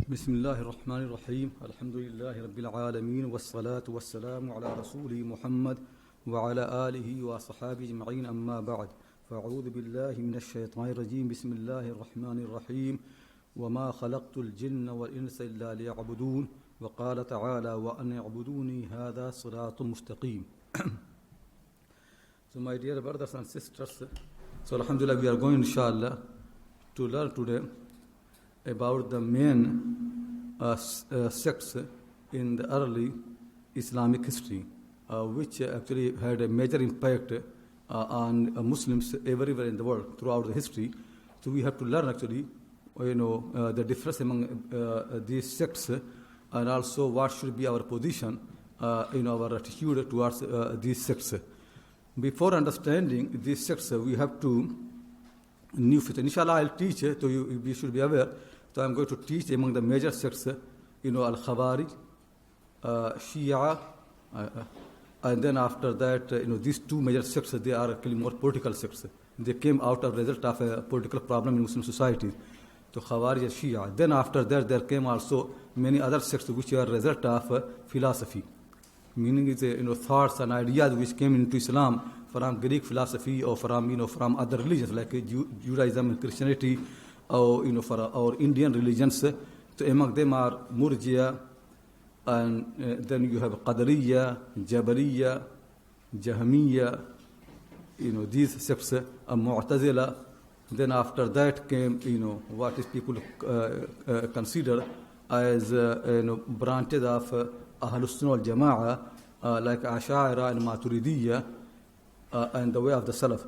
بسم الله الرحمن الرحيم الحمد لله رب العالمين والصلاة والسلام على رسوله محمد وعلى آله وصحابه أجمعين أما بعد فأعوذ بالله من الشيطان الرجيم بسم الله الرحمن الرحيم وما خلقت الجن والإنس إلا ليعبدون وقال تعالى وأن اعبدوني هذا صراط مستقيم. So my dear brothers and sisters, so alhamdulillah we are going inshallah to learn today about the main sects in the early Islamic history, which actually had a major impact on Muslims everywhere in the world throughout the history. So we have to learn actually, the difference among these sects, and also what should be our position, our attitude towards these sects. Before understanding these sects, we have to new faith. Inshallah, I'll teach, so you should be aware. So I'm going to teach among the major sects, Al-Khawarij, Shia, and then after that, these two major sects, they are actually more political sects. They came out of the result of a political problem in Muslim society. So Khawarij and Shia. Then after that, there came also many other sects which are a result of philosophy. Meaning is thoughts and ideas which came into Islam from Greek philosophy or from other religions like Judaism and Christianity, or for our Indian religions. So among them are Murjiya, and then you have Qadariya, Jabariya, Jahmiya, these sects, Mu'tazila. Then after that came what is people consider as branches of Ahlus Sunnah wal Jama'ah, like Ash'ari and Maturidiyya, and the way of the Salaf.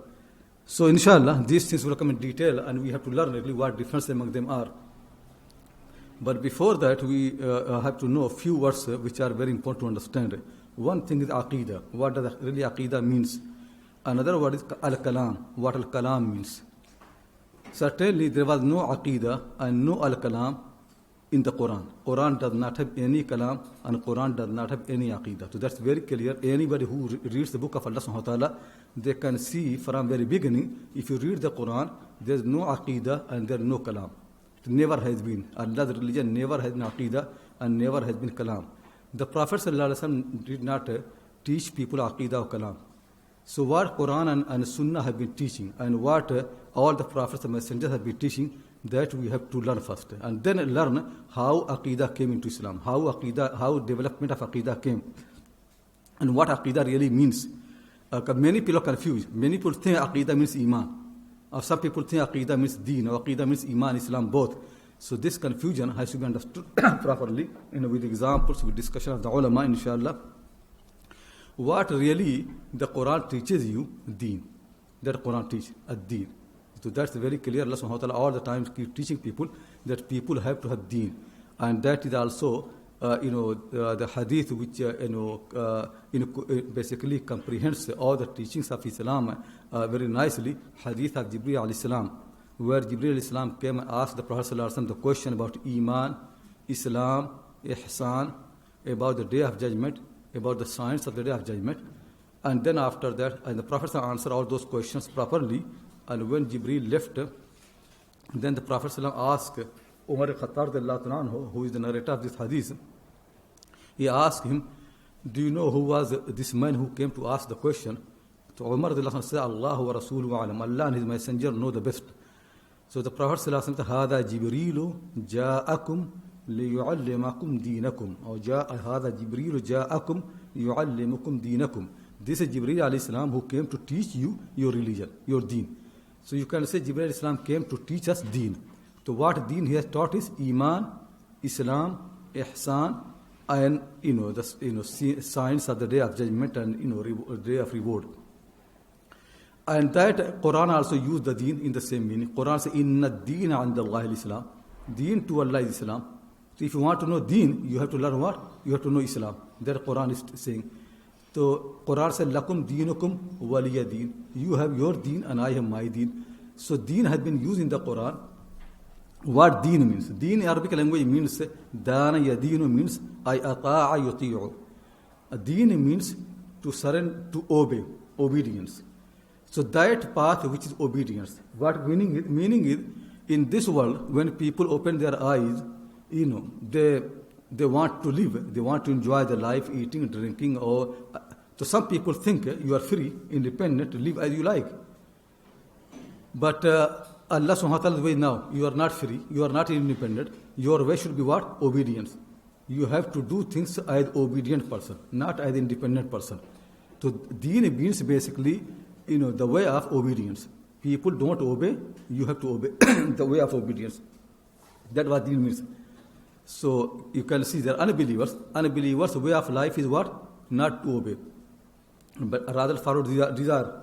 So inshallah, these things will come in detail, and we have to learn really what difference among them are. But before that, we have to know a few words which are very important to understand. One thing is Aqidah. What does really Aqidah means? Another word is Al-Kalam. What Al-Kalam means? Certainly, there was no Aqidah and no Al-Kalam in the Quran. Quran does not have any Kalam, and Quran does not have any Aqidah. So that's very clear. Anybody who reads the book of Allah subhanahu wa ta'ala, they can see from very beginning, if you read the Quran, there's no Aqidah and there's no Kalam. It never has been. Allah's religion never has been Aqidah and never has been Kalam. The Prophet sallallahu alaihi wasallam did not teach people Aqidah or Kalam. So what Quran and Sunnah have been teaching, and what all the prophets and messengers have been teaching, that we have to learn first, and then learn how Aqidah came into Islam, how development of Aqidah came, and what Aqidah really means. Many people are confused. Many people think Aqidah means Iman, or some people think Aqidah means Deen, or Aqidah means Iman, Islam, both. So this confusion has to be understood properly, with examples, with discussion of the ulama, inshallah. What really the Quran teaches you, Deen. That Quran teaches, Ad-Deen. So that's very clear. Allah subhanahu wa ta'ala all the time keep teaching people that people have to have Deen. And that is also, the hadith which, basically comprehends all the teachings of Islam very nicely. Hadith of Jibreel alayhi salam, where Jibreel alayhi salam came and asked the Prophet sallallahu alaihi wasallam the question about Iman, Islam, Ihsan, about the Day of Judgment, about the science of the Day of Judgment. And then after that, and the Prophet answered all those questions properly. And when Jibreel left, then the Prophet asked Umar al-Khattab, who is the narrator of this hadith, he asked him, do you know who was this man who came to ask the question? So Umar said, Allah wa Rasuluhu alam, Allah and his messenger know the best. So the Prophet said, Hada Jibrilu ja'akum liyu'allimakum deenakum, or Hada Jibrilu ja'akum liyu'allimukum deenakum. This is Jibreel alayhi salam who came to teach you your religion, your deen. So you can say Jibreel alayhi salam came to teach us deen. So what deen he has taught is Iman, Islam, Ihsan, and the signs of the Day of Judgment and Day of Reward. And that Quran also used the deen in the same meaning. Quran says Inna ad-deena 'inda Allahi al-Islam. Deen to Allah is Islam. So if you want to know deen, you have to learn what? You have to know Islam. That Quran is saying. So Quran says, Lakum deenukum waliya deen. You have your deen and I have my deen. So deen has been used in the Quran. What deen means? Deen in Arabic language means dana yadinu means I ata'a yuti'u. Deen means to surrender, to obey, obedience. So that path which is obedience. What meaning is in this world, when people open their eyes, they want to live, they want to enjoy their life, eating, drinking, or so some people think you are free, independent, live as you like. But Allah subhanahu wa ta'ala's way now, you are not free, you are not independent. Your way should be what? Obedience. You have to do things as obedient person, not as independent person. So deen means basically, the way of obedience. People don't obey, you have to obey the way of obedience. That's what deen means. So you can see there are unbelievers. Unbelievers' way of life is what? Not to obey, but rather follow desire.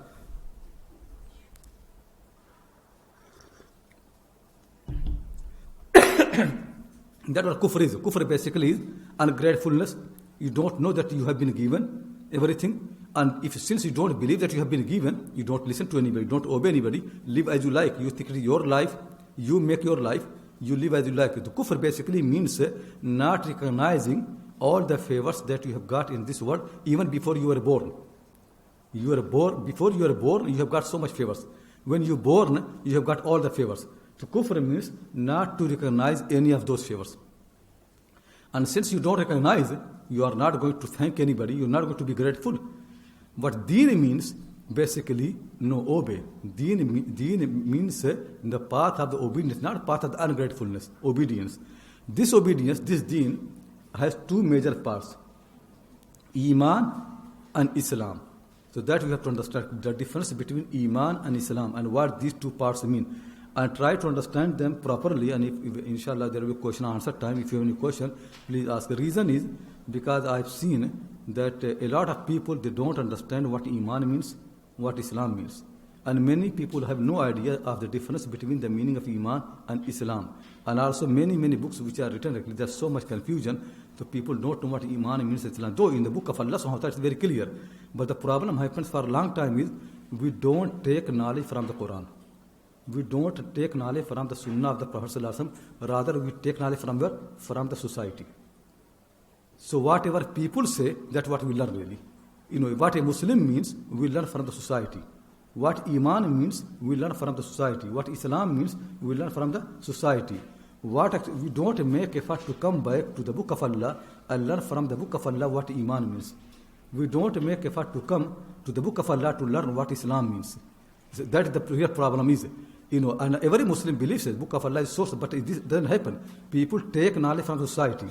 That's what kufr is. Kufr basically is ungratefulness. You don't know that you have been given everything. And since you don't believe that you have been given, you don't listen to anybody, don't obey anybody, live as you like. You think it is your life, you make your life, you live as you like. The kufr basically means not recognizing all the favors that you have got in this world, even before you were born. Before you were born, you have got so much favors. When you born, you have got all the favors. So kufr means not to recognize any of those favors. And since you don't recognize, you are not going to thank anybody, you are not going to be grateful. But deen means basically obey. Deen means the path of the obedience, not path of the ungratefulness, obedience. This obedience, this deen, has two major parts, Iman and Islam. So that we have to understand the difference between Iman and Islam and what these two parts mean. And try to understand them properly, and if inshallah there will be question and answer time. If you have any question, please ask. The reason is because I've seen that a lot of people, they don't understand what Iman means, what Islam means. And many people have no idea of the difference between the meaning of Iman and Islam. And also many books which are written, there's so much confusion, so people don't know what Iman means and Islam. Though in the book of Allah subhanahu wa ta'ala it's very clear. But the problem happens for a long time is we don't take knowledge from the Quran. We don't take knowledge from the Sunnah of the Prophet ﷺ, rather we take knowledge from where? From the society. So whatever people say, that's what we learn really. What a Muslim means, we learn from the society. What Iman means, we learn from the society. What Islam means, we learn from the society. We don't make effort to come back to the Book of Allah and learn from the Book of Allah what Iman means. We don't make effort to come to the Book of Allah to learn what Islam means. So that is the real problem is. And every Muslim believes the Book of Allah is source, but this doesn't happen. People take knowledge from society.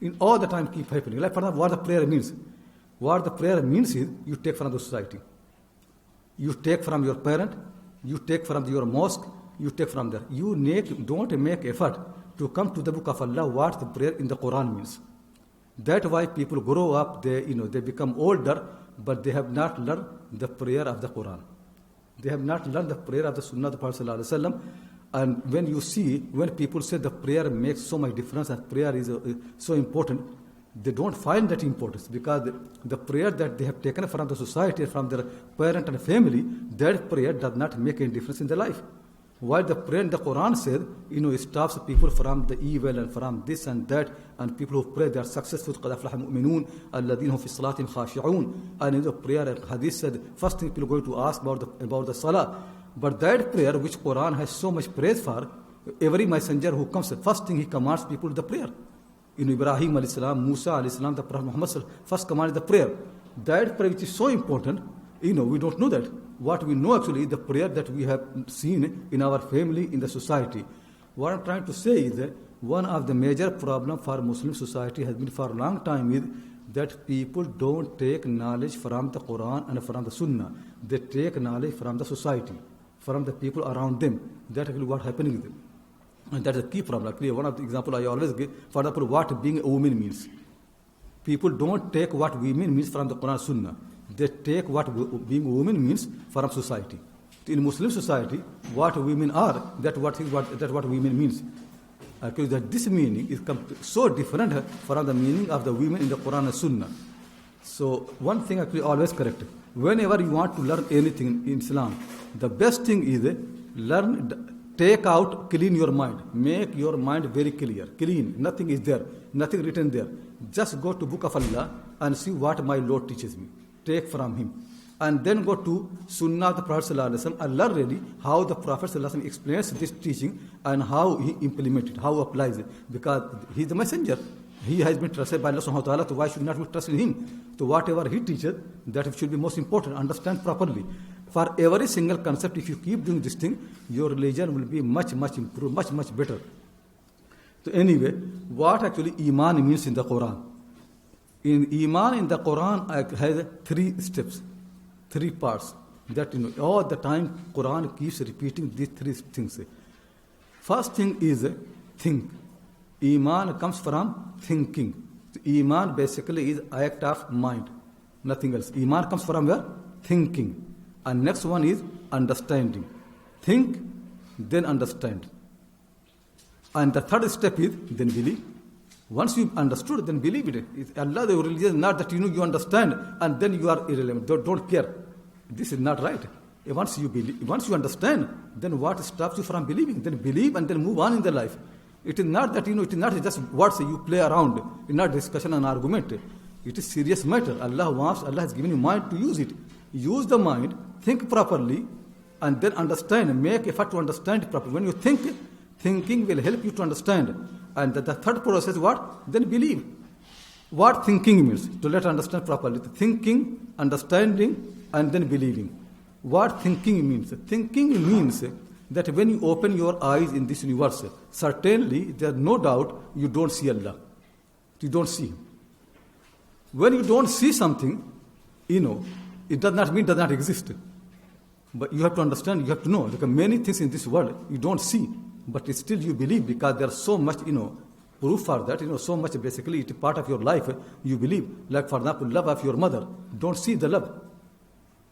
In all the time keep happening. Like for example, what the prayer means. What the prayer means is you take from the society. You take from your parent, you take from your mosque, you take from there. You don't make effort to come to the Book of Allah what the prayer in the Quran means. That's why people grow up, they become older, but they have not learned the prayer of the Quran. They have not learned the prayer of the Sunnah of the Prophet ﷺ. And when people say the prayer makes so much difference and prayer is so important, they don't find that importance because the prayer that they have taken from the society, from their parent and family, that prayer does not make any difference in their life. While the prayer in the Quran says, it stops people from the evil and from this and that, and people who pray they are successful. قَدْ أَفْلَحَ الْمُؤْمِنُونَ الَّذِينَ هُمْ فِي صَلَاتِهِمْ خَاشِعُونَ. And in the prayer, Hadith said, first thing people are going to ask about the Salah. But that prayer, which Quran has so much praise for, every messenger who comes, first thing he commands people the prayer. Ibrahim alayhi salam, Musa alayhi salam, the Prophet Muhammad first command is the prayer. That prayer which is so important, we don't know that. What we know actually is the prayer that we have seen in our family, in the society. What I'm trying to say is that one of the major problems for Muslim society has been for a long time is that people don't take knowledge from the Quran and from the Sunnah. They take knowledge from the society, from the people around them. That's actually what's happening with them. And that's a key problem. Actually, one of the examples I always give, for example, what being a woman means. People don't take what women means from the Quran and Sunnah. They take what being a woman means from society. In Muslim society, what women are, that's what women means. Actually, that this meaning is so different from the meaning of the women in the Quran and Sunnah. So one thing actually always correct. Whenever you want to learn anything in Islam, the best thing is clean your mind. Make your mind very clear. Clean. Nothing is there. Nothing written there. Just go to Book of Allah and see what my Lord teaches me. Take from Him. and then go to Sunnah of the Prophet Sallallahu Alaihi Wasallam and learn really how the Prophet Sallallahu Alaihi Wasallam explains this teaching and how he implements it, how applies it. Because he is the messenger. He has been trusted by Allah subhanahu wa ta'ala, so why should not be trusted in him? So whatever he teaches, that should be most important, understand properly. For every single concept, if you keep doing this thing, your religion will be much, much improved, much, much better. So anyway, what actually Iman means in the Quran? In Iman in the Quran has 3 steps, 3 parts. That all the time Quran keeps repeating these 3 things. First thing is think. Iman comes from thinking. So Iman basically is act of mind, nothing else. Iman comes from where? Thinking. And next one is understanding. Think, then understand. And the third step is then believe. Once you understood, then believe it. It's Allah, the religion is not that you understand and then you are irrelevant. Don't care. This is not right. Once you believe, once you understand, then what stops you from believing? Then believe and then move on in the life. It is not that, it is not just words you play around. It is not discussion and argument. It is serious matter. Allah has given you mind to use it. Use the mind, think properly, and then understand. Make effort to understand it properly. When you think, thinking will help you to understand. And the third process is what? Then believe. What thinking means, to let understand properly. Thinking, understanding, and then believing. What thinking means? Thinking means that when you open your eyes in this universe, certainly there is no doubt you don't see Allah. You don't see Him. When you don't see something, it does not mean it does not exist. But you have to understand, you have to know, because many things in this world you don't see, but still you believe because there's so much, proof for that, so much basically it's part of your life, you believe. Like for example, love of your mother. Don't see the love.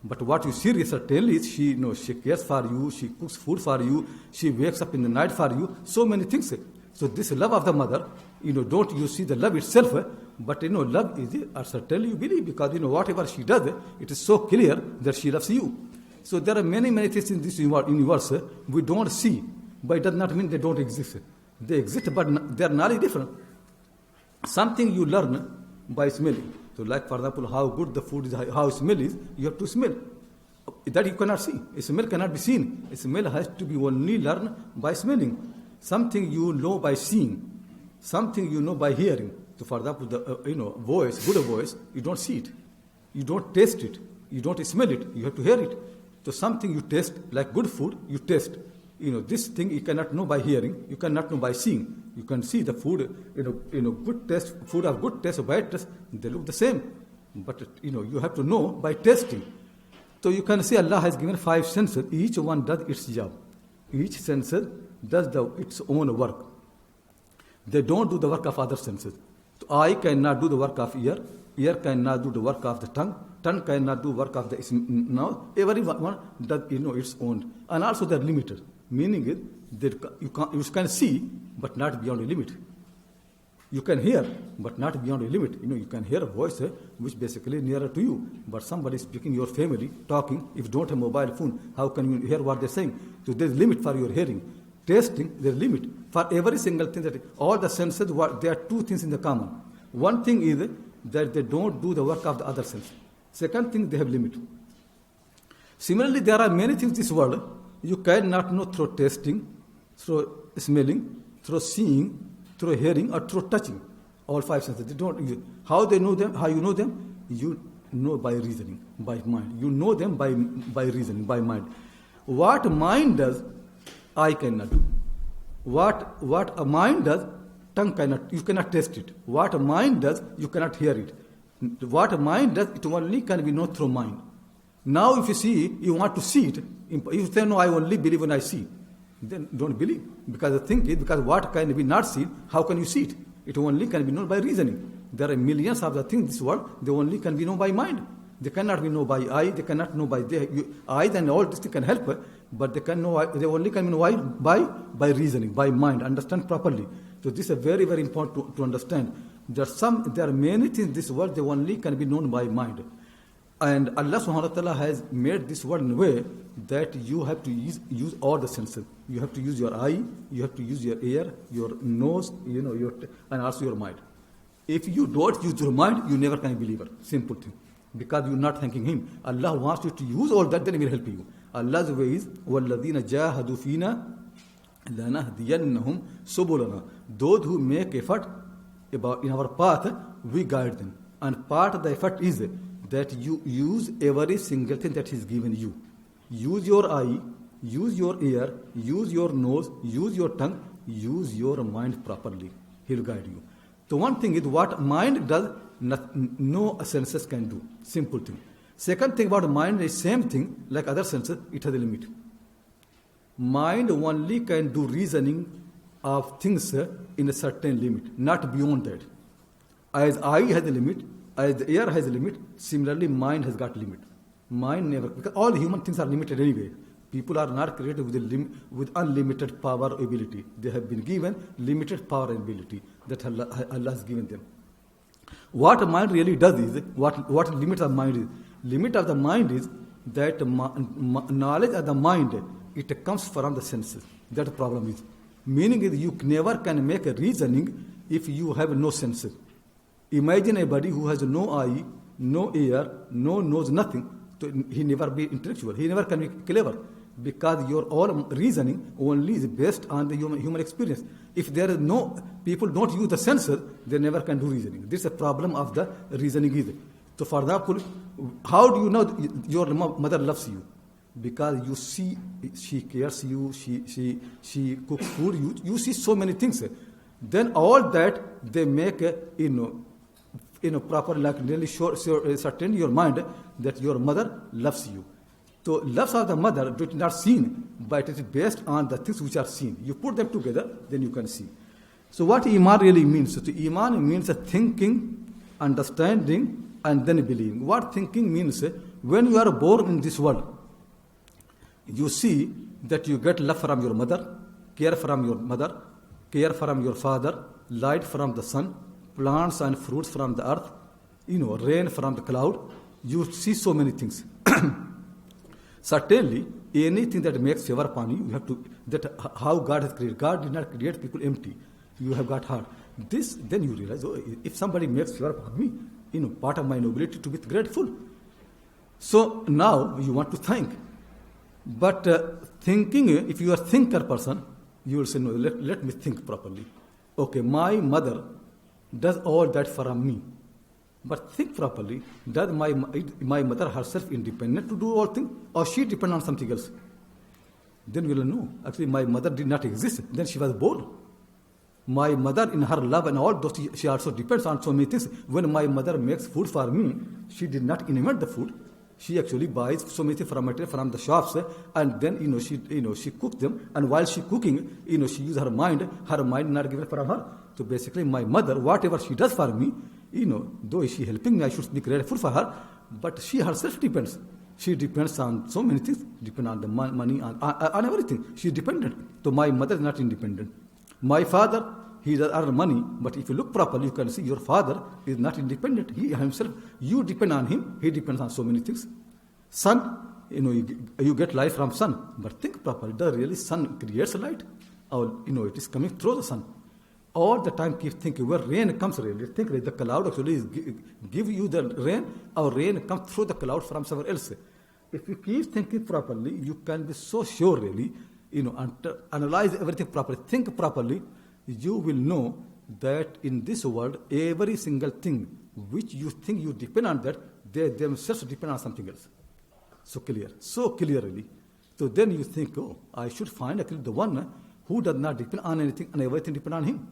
But what you see certainly is she cares for you, she cooks food for you, she wakes up in the night for you, so many things. So this love of the mother, don't you see the love itself, but love is certainly you believe because whatever she does, it is so clear that she loves you. So there are many, many things in this universe we don't see, but it does not mean they don't exist. They exist, but they are not different. Something you learn by smelling. So like for example, how good the food is, how smell is, you have to smell. That you cannot see. A smell cannot be seen. A smell has to be only learned by smelling. Something you know by seeing. Something you know by hearing. So for example, the voice, good voice, you don't see it. You don't taste it. You don't smell it. You have to hear it. So something you taste, like good food, you taste. This thing you cannot know by hearing. You cannot know by seeing. You can see the food, good taste, food of good taste or bad taste, they look the same. But, you have to know by tasting. So you can see Allah has given 5 senses. Each one does its job. Each sense does its own work. They don't do the work of other senses. So eye cannot do the work of ear. Ear cannot do the work of the tongue. Tongue cannot do work of the mouth. Everyone does its own. And also they are limited. Meaning is that you can see, but not beyond a limit. You can hear, but not beyond a limit. You can hear a voice which basically nearer to you. But somebody speaking, your family, talking, if you don't have mobile phone, how can you hear what they're saying? So there's limit for your hearing. Tasting, there's limit. For every single thing, that all the senses, there are 2 things in the common. One thing is that they don't do the work of the other sense. Second thing, they have limit. Similarly, there are many things in this world you cannot know through tasting, through smelling, through seeing, through hearing, or through touching. All 5 senses. They don't. How they know them? How you know them? You know by reasoning, by mind. You know them by reasoning, by mind. What mind does, eye cannot do. What a mind does, tongue cannot. You cannot taste it. What a mind does, you cannot hear it. What a mind does, it only can be known through mind. Now if you see, you want to see it. If you say, no, I only believe when I see, then don't believe. Because the thing is, because what can be not seen, how can you see it? It only can be known by reasoning. There are millions of the things in this world, they only can be known by mind. They cannot be known by eye, they cannot know by eyes, and all these things can help, but they only can be known by reasoning, by mind, understand properly. So this is very, very important to understand. There are many things in this world, they only can be known by mind. And Allah subhanahu wa ta'ala has made this world in a way that you have to use all the senses. You have to use your eye, you have to use your ear, your nose, and also your mind. If you don't use your mind, you never can be a believer. Simple thing. because you're not thanking Him. Allah wants you to use all that, then He will help you. Allah's way is, وَالَّذِينَ جَاهَدُوا فِينَا لَنَهْدِيَنَّهُمْ سُبُلَنَا. Those who make effort in our path, we guide them. And part of the effort is that you use every single thing that He's given you. Use your eye, use your ear, use your nose, use your tongue, use your mind properly. He'll guide you. So one thing is what mind does, no senses can do. Simple thing. Second thing about mind is same thing like other senses, it has a limit. Mind only can do reasoning of things in a certain limit, not beyond that. As eye has a limit, as the ear has a limit, similarly mind has got limit. Mind never, because all human things are limited anyway. People are not created with unlimited power or ability. They have been given limited power and ability that Allah has given them. What mind really does is, what limit of mind is? Limit of the mind is that knowledge of the mind, it comes from the senses. That the problem is. Meaning is you never can make a reasoning if you have no senses. Imagine a body who has no eye, no ear, no nose, nothing. So he never be intellectual. He never can be clever. Because your all reasoning only is based on the human experience. If there is no, people don't use the senses, they never can do reasoning. This is a problem of the reasoning either. So for example, how do you know your mother loves you? Because you see, she cares you, she cooks food, you see so many things. Then all that they make proper, like really certain in your mind that your mother loves you. So loves of the mother is not seen, but it is based on the things which are seen. You put them together, then you can see. So what Iman really means? So Iman means thinking, understanding, and then believing. What thinking means? When you are born in this world, you see that you get love from your mother, care from your mother, care from your father, light from the sun, plants and fruits from the earth, rain from the cloud. You see so many things. Certainly, anything that makes favor upon you, you have to, that how God has created. God did not create people empty. You have got heart. This, then you realize, if somebody makes favor upon me, part of my nobility to be grateful. So now you want to thank. But thinking, if you are a thinker person, you will say, no, let me think properly. Okay, my mother does all that for me. But think properly, does my mother herself independent to do all things, or she depend on something else? Then we will know. Actually, my mother did not exist. Then she was born. My mother, in her love and all those, she also depends on so many things. When my mother makes food for me, she did not invent the food. She actually buys so many things from the shops, and then she cooks them. And while she cooking, she uses her mind. Her mind not given from her. So basically, my mother, whatever she does for me, though she helping me, I should be grateful for her. But she herself depends. She depends on so many things. Depend on the money, on everything. She is dependent. So my mother is not independent. My father, he does earn money, but if you look properly, you can see your father is not independent. He himself, you depend on him, he depends on so many things. Sun, you get light from sun, but think properly, does really sun creates light? Or, it is coming through the sun. All the time keep thinking, where rain comes really, think the cloud actually is give you the rain, or rain comes through the cloud from somewhere else. If you keep thinking properly, you can be so sure really, analyze everything properly, think properly, you will know that in this world, every single thing which you think you depend on that, they themselves depend on something else. So clearly. So then you think, I should find actually the one who does not depend on anything and everything depend on him.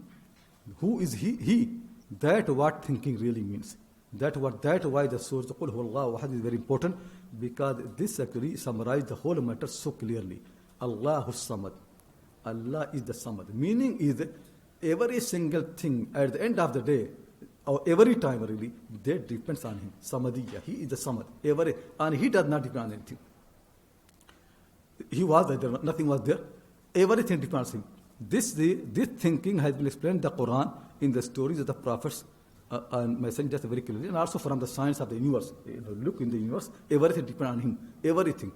Who is he? He. That what thinking really means. That why the source of Qul Huwallahu Ahad is very important, because this actually summarizes the whole matter so clearly. Allahu Samad. Allah is the Samad. Meaning is every single thing at the end of the day, or every time really, that depends on him. Samadiyya. He is the Samad. And he does not depend on anything. He was there, nothing was there. Everything depends on him. This thinking has been explained in the Quran, in the stories of the prophets and messengers very clearly, and also from the science of the universe. Look in the universe, everything depends on him. Everything.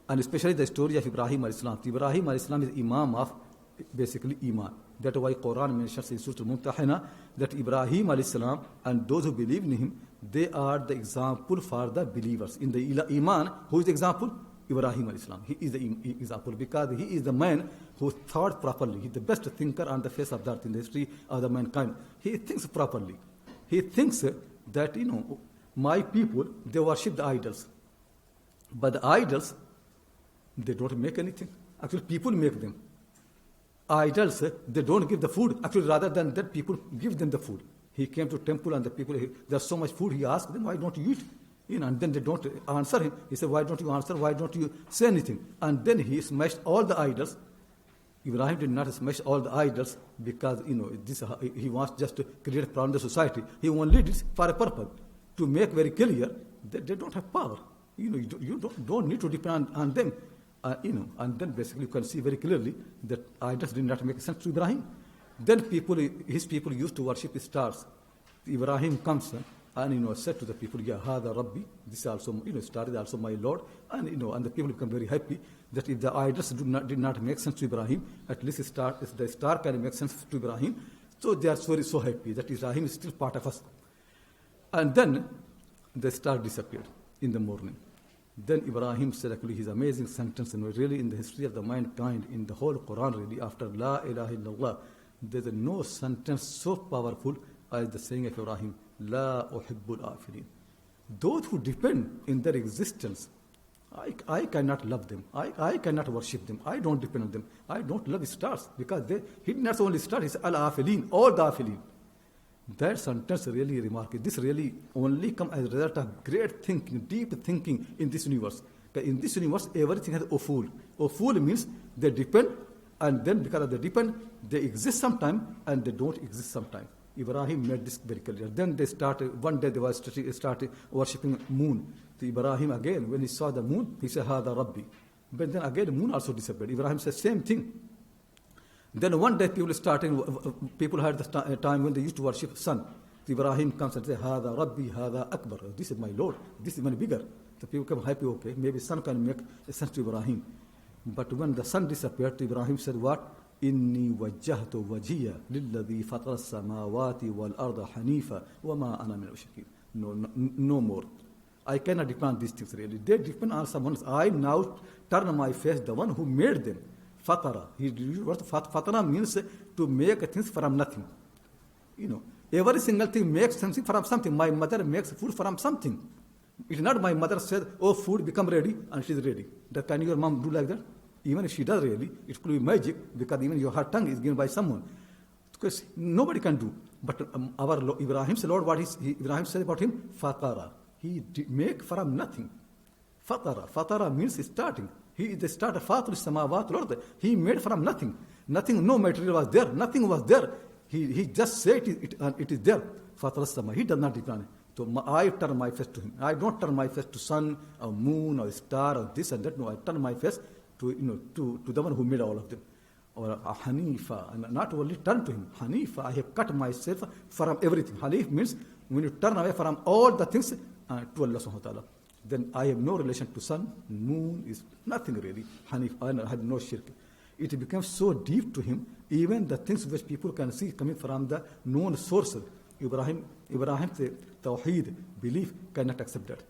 And especially the story of Ibrahim a.s. Ibrahim a.s. is Imam of basically Iman. That's why Quran mentions in Surah Al-Mumtahina that Ibrahim alayhi salam and those who believe in him, they are the example for the believers. In the Iman, who is the example? Ibrahim alayhi salam. He is the example because he is the man who thought properly. He is the best thinker on the face of the earth in the history of the mankind. He thinks properly. He thinks that, my people, they worship the idols. But the idols, they don't make anything. Actually, people make them. Idols, they don't give the food. Actually, rather than that, people give them the food. He came to temple and the people, there's so much food. He asked them, why don't you eat? And then they don't answer him. He said, why don't you answer? Why don't you say anything? And then he smashed all the idols. Ibrahim did not smash all the idols because, he wants just to create a problem in the society. He only did it for a purpose, to make very clear that they don't have power. You don't need to depend on them. And then basically you can see very clearly that idols did not make sense to Ibrahim. Then his people used to worship stars. Ibrahim comes and said to the people, "Ya hada Rabbi." This also, star is also my Lord. And and the people become very happy that if the idols did not make sense to Ibrahim, at least the star can make sense to Ibrahim. So they are so happy that Ibrahim is still part of us. And then the star disappeared in the morning. Then Ibrahim said actually his amazing sentence, really in the history of the mankind, in the whole Quran really, after La ilaha illallah, there is no sentence so powerful as the saying of Ibrahim, La uhibbul afilin. Those who depend in their existence, I cannot love them. I cannot worship them. I don't depend on them. I don't love stars because he did not only stars, he said al-afilin, all the afilin. That sentence really remarkable. This really only comes as a result of great thinking, deep thinking in this universe. In this universe, everything has uful. Uful means they depend, and then because they depend, they exist sometime, and they don't exist sometime. Ibrahim made this very clear. Then they started, one day they started worshipping moon. So Ibrahim again, when he saw the moon, he said, Hada Rabbi. But then again, the moon also disappeared. Ibrahim said, same thing. Then one day people had the time when they used to worship sun. Ibrahim comes and says, Hada Rabbi, Hada Akbar. This is my Lord. This is much bigger. The people come happy, okay, maybe sun can make sense to Ibrahim. But when the sun disappeared, Ibrahim said, what? Inni wajjahtu wajhiya lilladhi fatara as-samawati wal arda hanifa wa ma ana min al-mushrikin. No more. I cannot depend on these things really. They depend on someone else. I now turn my face the one who made them. Fatara. Fatara means to make things from nothing. Every single thing makes something from something. My mother makes food from something. It is not my mother said, oh, food become ready, and she is ready. Can your mom do like that? Even if she does really, it could be magic, because even her tongue is given by someone. Because nobody can do. But our Ibrahim said, Lord, Ibrahim said about him? Fatara. He make from nothing. Fatara. Fatara means starting. He is the starter. Fatul samawat, Lord. He made from nothing. Nothing, no material was there. Nothing was there. He just said it is there. Fatul sama. He does not depend on it. So I turn my face to him. I don't turn my face to sun or moon or star or this and that. No, I turn my face to the one who made all of them. Or Hanifa, and not only turn to him. Hanifa, I have cut myself from everything. Hanif means when you turn away from all the things to Allah subhanahu wa ta'ala. Then I have no relation to sun, moon, is nothing really. Hanif, I had no shirk. It becomes so deep to him, even the things which people can see coming from the known sources. Ibrahim's Tawheed, belief, cannot accept that.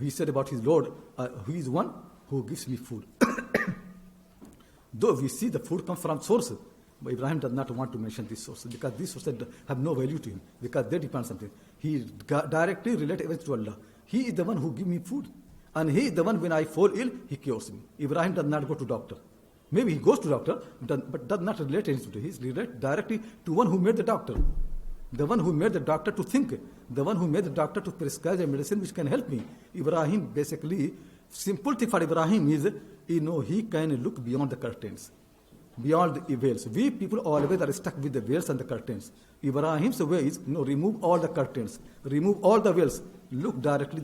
He said about his Lord, he is one who gives me food. Though we see the food comes from sources, but Ibrahim does not want to mention these sources because these sources have no value to him because they depend on something. He directly relates to Allah. He is the one who gives me food. And he is the one when I fall ill, he cures me. Ibrahim does not go to doctor. Maybe he goes to doctor, but does not relate anything to him. He relates directly to one who made the doctor. The one who made the doctor to think. The one who made the doctor to prescribe a medicine which can help me. Ibrahim basically, simple thing for Ibrahim is, he can look beyond the curtains, beyond the veils. We people always are stuck with the veils and the curtains. Ibrahim's way is, remove all the curtains, remove all the veils, look directly,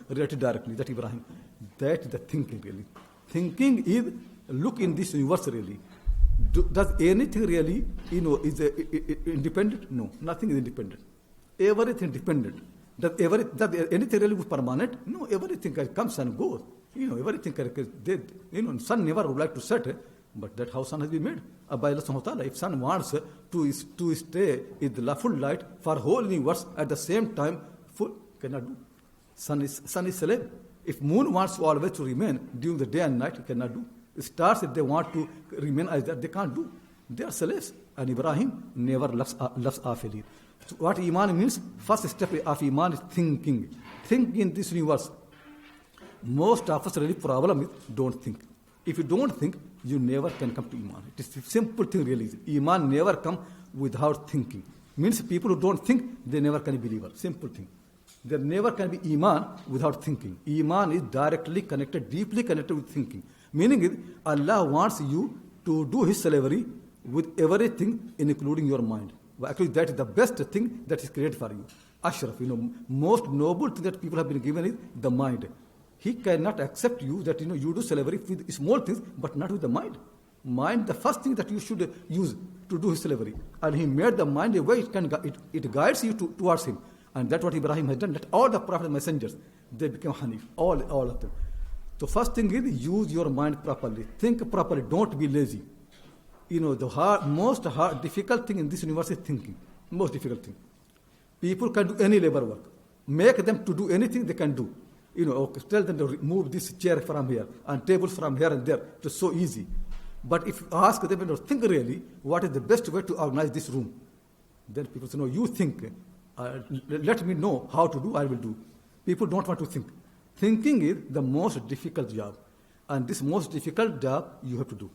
related directly. That Ibrahim, that is the thinking really. Thinking is look in this universe really. Does anything really, is independent? No, nothing is independent. Everything dependent. Does anything really permanent? No, everything comes and goes. Everything sun never would like to set. But that how sun has been made by Allah subhanahu wa ta'ala. If sun wants to stay in the full light for whole universe at the same time, full cannot do. Sun is slave. If moon wants always to remain during the day and night, it cannot do. Stars, if they want to remain as that, they can't do. They are slaves. And Ibrahim never loves afili. So what Iman means, first step of Iman is thinking. Think in this universe. Most of us really problem is don't think. If you don't think, you never can come to Iman. It is a simple thing really. Iman never come without thinking. Means people who don't think, they never can be believer. Simple thing. There never can be Iman without thinking. Iman is directly connected, deeply connected with thinking. Meaning is, Allah wants you to do His slavery with everything, including your mind. Well, actually, that is the best thing that is created for you. Ashraf, most noble thing that people have been given is the mind. He cannot accept you that you do slavery with small things, but not with the mind. Mind, the first thing that you should use to do His slavery. And He made the mind a way it guides you towards Him. And that's what Ibrahim has done. That all the prophet messengers, they became Hanif, all of them. So first thing is use your mind properly. Think properly. Don't be lazy. The most difficult thing in this universe is thinking. Most difficult thing. People can do any labor work. Make them to do anything they can do. Tell them to move this chair from here and tables from here and there. It's so easy. But if you ask them to think really, what is the best way to organize this room? Then people say, no, you think. Let me know how to do, I will do. People don't want to think. Thinking is the most difficult job. And this most difficult job you have to do.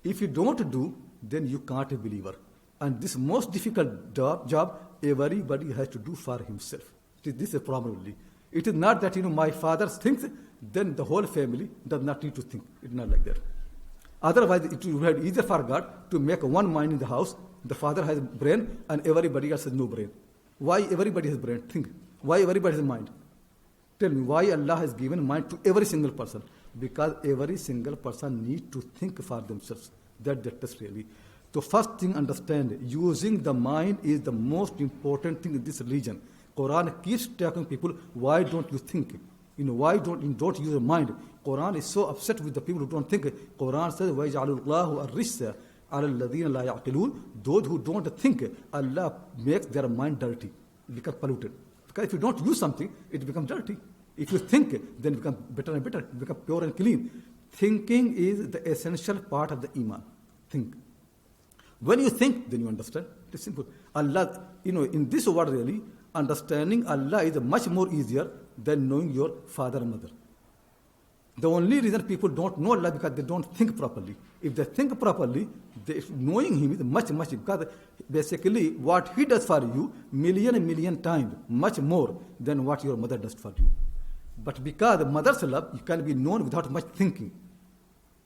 If you don't do, then you can't be a believer. And this most difficult job everybody has to do for himself. This is a problem only. It is not that, my father thinks, then the whole family does not need to think. It's not like that. Otherwise, it would have easier for God to make one mind in the house. The father has a brain and everybody else has no brain. Why everybody has brain? Think. Why everybody has mind? Tell me, why Allah has given mind to every single person? Because every single person needs to think for themselves. That's the test really. So first thing, understand, using the mind is the most important thing in this religion. Quran keeps telling people, why don't you think? Why don't use your mind? Quran is so upset with the people who don't think. Quran says, وَيَجْعَلُ اللَّهُ الرِّجْسَ عَلَى الَّذِينَ لَا يَعْقِلُونَ. Those who don't think, Allah makes their mind dirty. It becomes polluted. Because if you don't use something, it becomes dirty. If you think, then it becomes better and better. It becomes pure and clean. Thinking is the essential part of the Iman. Think. When you think, then you understand. It's simple. Allah, in this world really, understanding Allah is much more easier than knowing your father and mother. The only reason people don't know Allah is because they don't think properly. If they think properly, knowing Him is much, because basically what He does for you, million times, much more than what your mother does for you. But because the mother's love, you can be known without much thinking,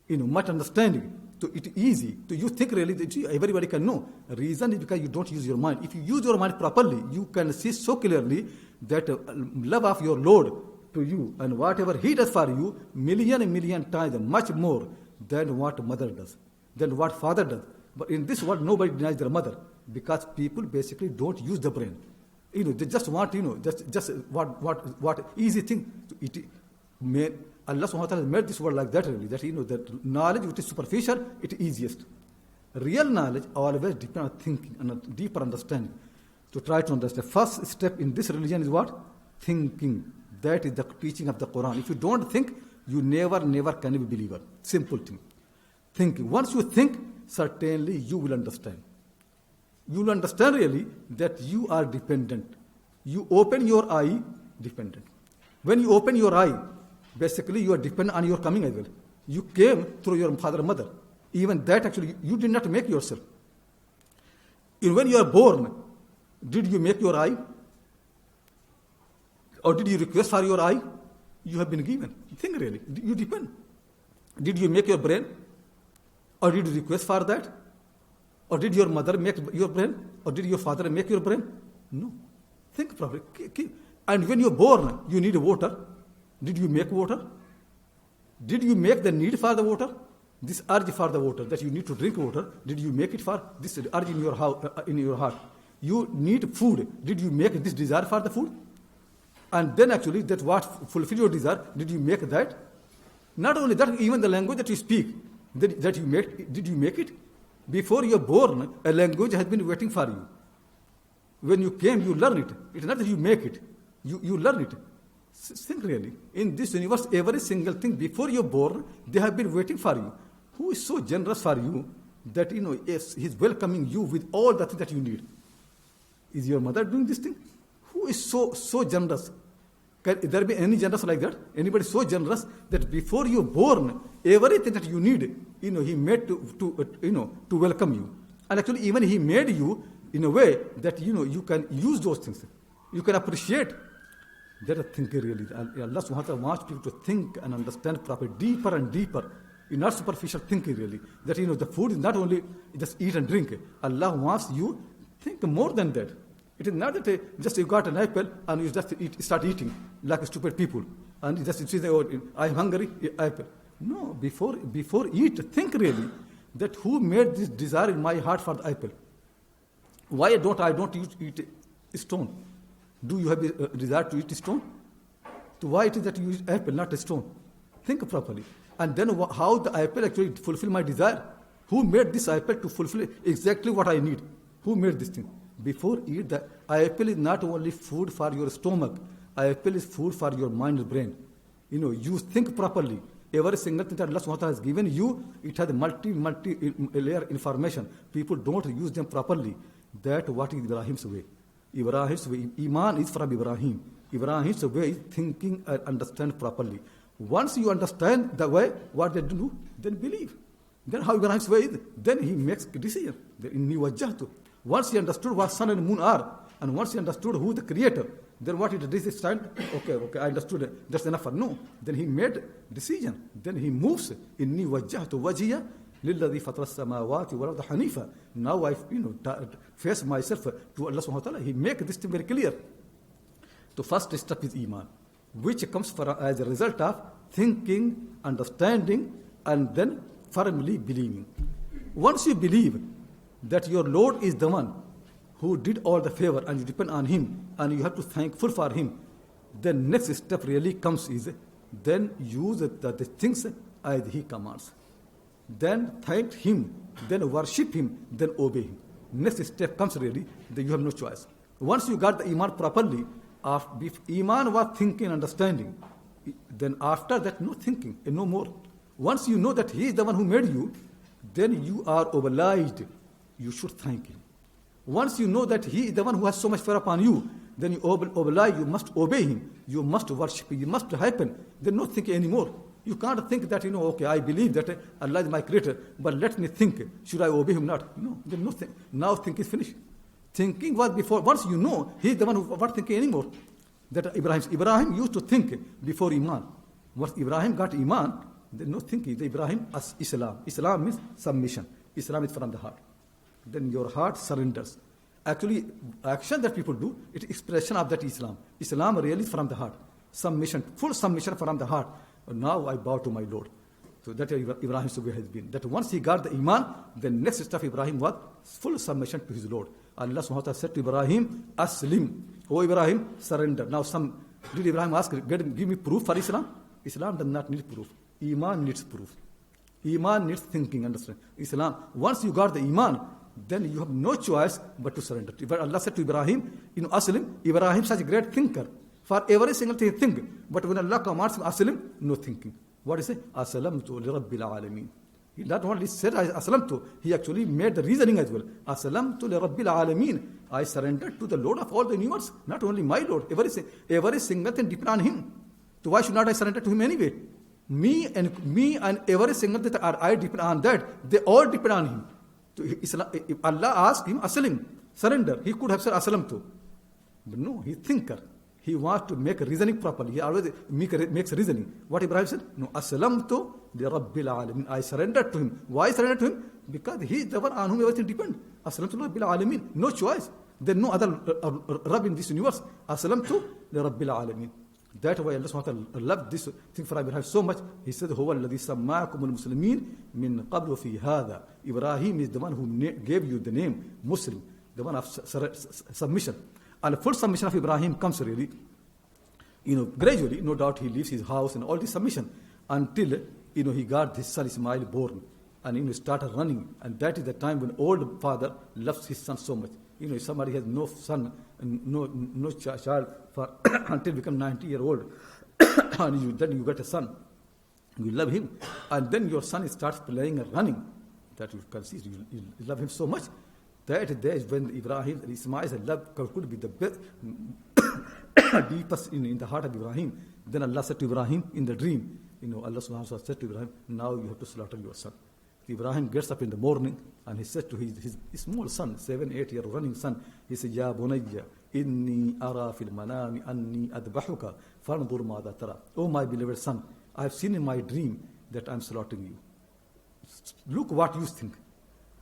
much understanding. So it's easy. So you think really that everybody can know. The reason is because you don't use your mind. If you use your mind properly, you can see so clearly that love of your Lord to you and whatever He does for you, million times, much more than what mother does, than what father does. But in this world, nobody denies their mother because people basically don't use the brain. They just want, just what easy thing. Allah subhanahu wa ta'ala has made this world like that really, that knowledge which is superficial, it is easiest. Real knowledge always depends on thinking and a deeper understanding. To try to understand. First step in this religion is what? Thinking. That is the teaching of the Quran. If you don't think, you never can be a believer. Simple thing. Thinking. Once you think, certainly you will understand. You will understand really that you are dependent. You open your eye, dependent. When you open your eye, basically you are dependent on your coming as well. You came through your father and mother. Even that actually, you did not make yourself. When you are born, did you make your eye? Or did you request for your eye? You have been given. Think really. You depend. Did you make your brain? Or did you request for that? Or did your mother make your brain? Or did your father make your brain? No. Think properly. And when you're born, you need water. Did you make water? Did you make the need for the water? This urge for the water, that you need to drink water, did you make it for this urge in your heart? You need food. Did you make this desire for the food? And then actually, that what fulfill your desire, did you make that? Not only that, even the language that you speak, that you make. Did you make it? Before you're born, a language has been waiting for you. When you came, you learn it. It's not that you make it. You learn it. Think really. In this universe, every single thing before you're born, they have been waiting for you. Who is so generous for you that, he's welcoming you with all the things that you need? Is your mother doing this thing? Who is so generous? Can there be any generous like that? Anybody so generous that before you're born, everything that you need, he made to welcome you. And actually, even he made you in a way that, you can use those things. You can appreciate. That a thinker really. Allah subhanahu wa ta'ala wants people to think and understand properly, deeper and deeper. Not superficial thinking really. That, the food is not only just eat and drink. Allah wants you think more than that. It is not that just you got an apple and you just start eating like stupid people. And you just say, oh, I'm hungry, apple. No, before eat, think really that who made this desire in my heart for the apple? Why don't I eat stone? Do you have a desire to eat stone? So why it is that you use apple, not a stone? Think properly. And then how the apple actually fulfill my desire? Who made this apple to fulfill exactly what I need? Who made this thing? Before eat, the apple is not only food for your stomach. Apple is food for your mind and brain. You think properly. Every single thing that Allah subhanahu wa ta'ala has given you, it has multi-layer information. People don't use them properly. That what is Ibrahim's way. Ibrahim's way, Iman is from Ibrahim. Ibrahim's way is thinking and understand properly. Once you understand the way, what they do, then believe. Then how Ibrahim's way is, then he makes a decision. Inni wajjahtu. Once he understood what sun and moon are, and once he understood who the creator, then what he did is stand, okay, I understood it. That's enough for no. Then he made decision. Then he moves. Inni wajjahtu wajhiya لِلَّذِي فَطَرَ السَّمَاوَاتِ وَالْأَرْضَ حَنِيفًا. Now I face myself to Allah subhanahu wa ta'ala. He make this thing very clear. The first step is Iman, which comes as a result of thinking, understanding, and then firmly believing. Once you believe that your Lord is the one who did all the favor and you depend on Him and you have to thankful for Him, the next step really comes is then use the things as He commands. Then thank Him, then worship Him, then obey Him. Next step comes really, then you have no choice. Once you got the Iman properly, if Iman was thinking and understanding, then after that no thinking and no more. Once you know that He is the one who made you, then you are obliged. You should thank Him. Once you know that He is the one who has so much favor upon you, then you oblige, you must obey Him. You must worship Him. You must happen. Then no thinking anymore. You can't think that, okay, I believe that Allah is my creator, but let me think, should I obey Him or not? No, then no think. Now thinking is finished. Thinking was before. Once you know, He is the one who not thinking anymore. That Ibrahim used to think before Iman. Once Ibrahim got Iman, then no thinking. The Ibrahim as Islam. Islam means submission. Islam is from the heart. Then your heart surrenders. Actually, action that people do, it's expression of that Islam. Islam really is from the heart. Submission, full submission from the heart. Now I bow to my Lord. So that Ibrahim's way has been. That once he got the Iman, the next step Ibrahim was full submission to his Lord. Allah subhanahu wa ta'ala said to Ibrahim, Aslim. Oh Ibrahim, surrender. Now did Ibrahim ask, give me proof for Islam? Islam does not need proof. Iman needs proof. Iman needs thinking, understand. Islam, once you got the Iman, then you have no choice but to surrender. But Allah said to Ibrahim, Aslim, Ibrahim such a great thinker. For every single thing, think. But when Allah commands him, Aslim, no thinking. What is it? Aslamtu li Rabbil Alameen. He not only said Aslamtu, he actually made the reasoning as well. Aslamtu li Rabbil Alameen. I surrendered to the Lord of all the universe, not only my Lord. Every single thing depends on Him. So why should not I surrender to Him anyway? Me and every single thing that I depend on that, they all depend on Him. So if Allah asked him, Aslim, surrender. He could have said Aslamtu. But no, he's thinker. He wants to make reasoning properly. He always makes reasoning. What Ibrahim said? No, Aslamtu li Rabbil Alameen. I surrendered to Him. Why surrender to Him? Because He is the one on whom everything depends. Aslamtu li Rabbil Alameen. No choice. There is no other Rabb in this universe. Aslamtu li Rabbil Alameen. That's why Allah subhanahu wa ta'ala loved this thing for Ibrahim so much. He said, Huwa alladhi sammaakum al-muslimin min qablu fi hadha. Ibrahim is the one who gave you the name Muslim, the one of submission. And the full submission of Ibrahim comes really, gradually, no doubt he leaves his house and all this submission until, he got his son Ismail born. and start running. And that is the time when old father loves his son so much. If somebody has no son and no child for until become 90-year-old, and then you get a son, you love him, and then your son starts playing and running. That you can see, you love him so much. That day is when Ibrahim and Ismail's love could be the best, deepest in the heart of Ibrahim. Then Allah said to Ibrahim in the dream, Allah subhanahu wa ta'ala said to Ibrahim, now you have to slaughter your son. Ibrahim gets up in the morning and he said to his small son, 7-8-year running son, he said, Ya bunayya, inni ara fil manami anni adbahuka, fanzur madha tara. Oh my beloved son, I have seen in my dream that I am slaughtering you. Look what you think.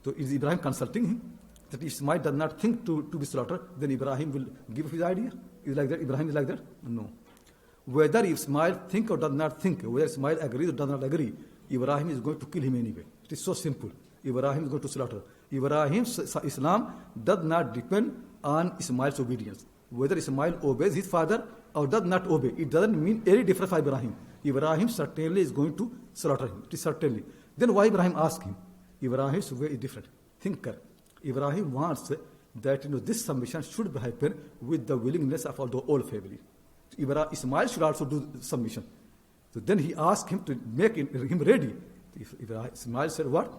So is Ibrahim consulting him? That if Ismail does not think to be slaughtered, then Ibrahim will give his idea? Is like that? Ibrahim is like that? No. Whether Ismail think or does not think, whether Ismail agrees or does not agree, Ibrahim is going to kill him anyway. It is so simple. Ibrahim is going to slaughter. Ibrahim's Islam does not depend on Ismail's obedience. Whether Ismail obeys his father or does not obey, it doesn't mean any difference for Ibrahim. Ibrahim certainly is going to slaughter him. It is certainly. Then why Ibrahim asked him? Ibrahim's way is different. Thinker. Ibrahim wants that this submission should happen with the willingness of all the whole family. Ismail should also do submission. So then he asked him to make him ready. Ismail said what?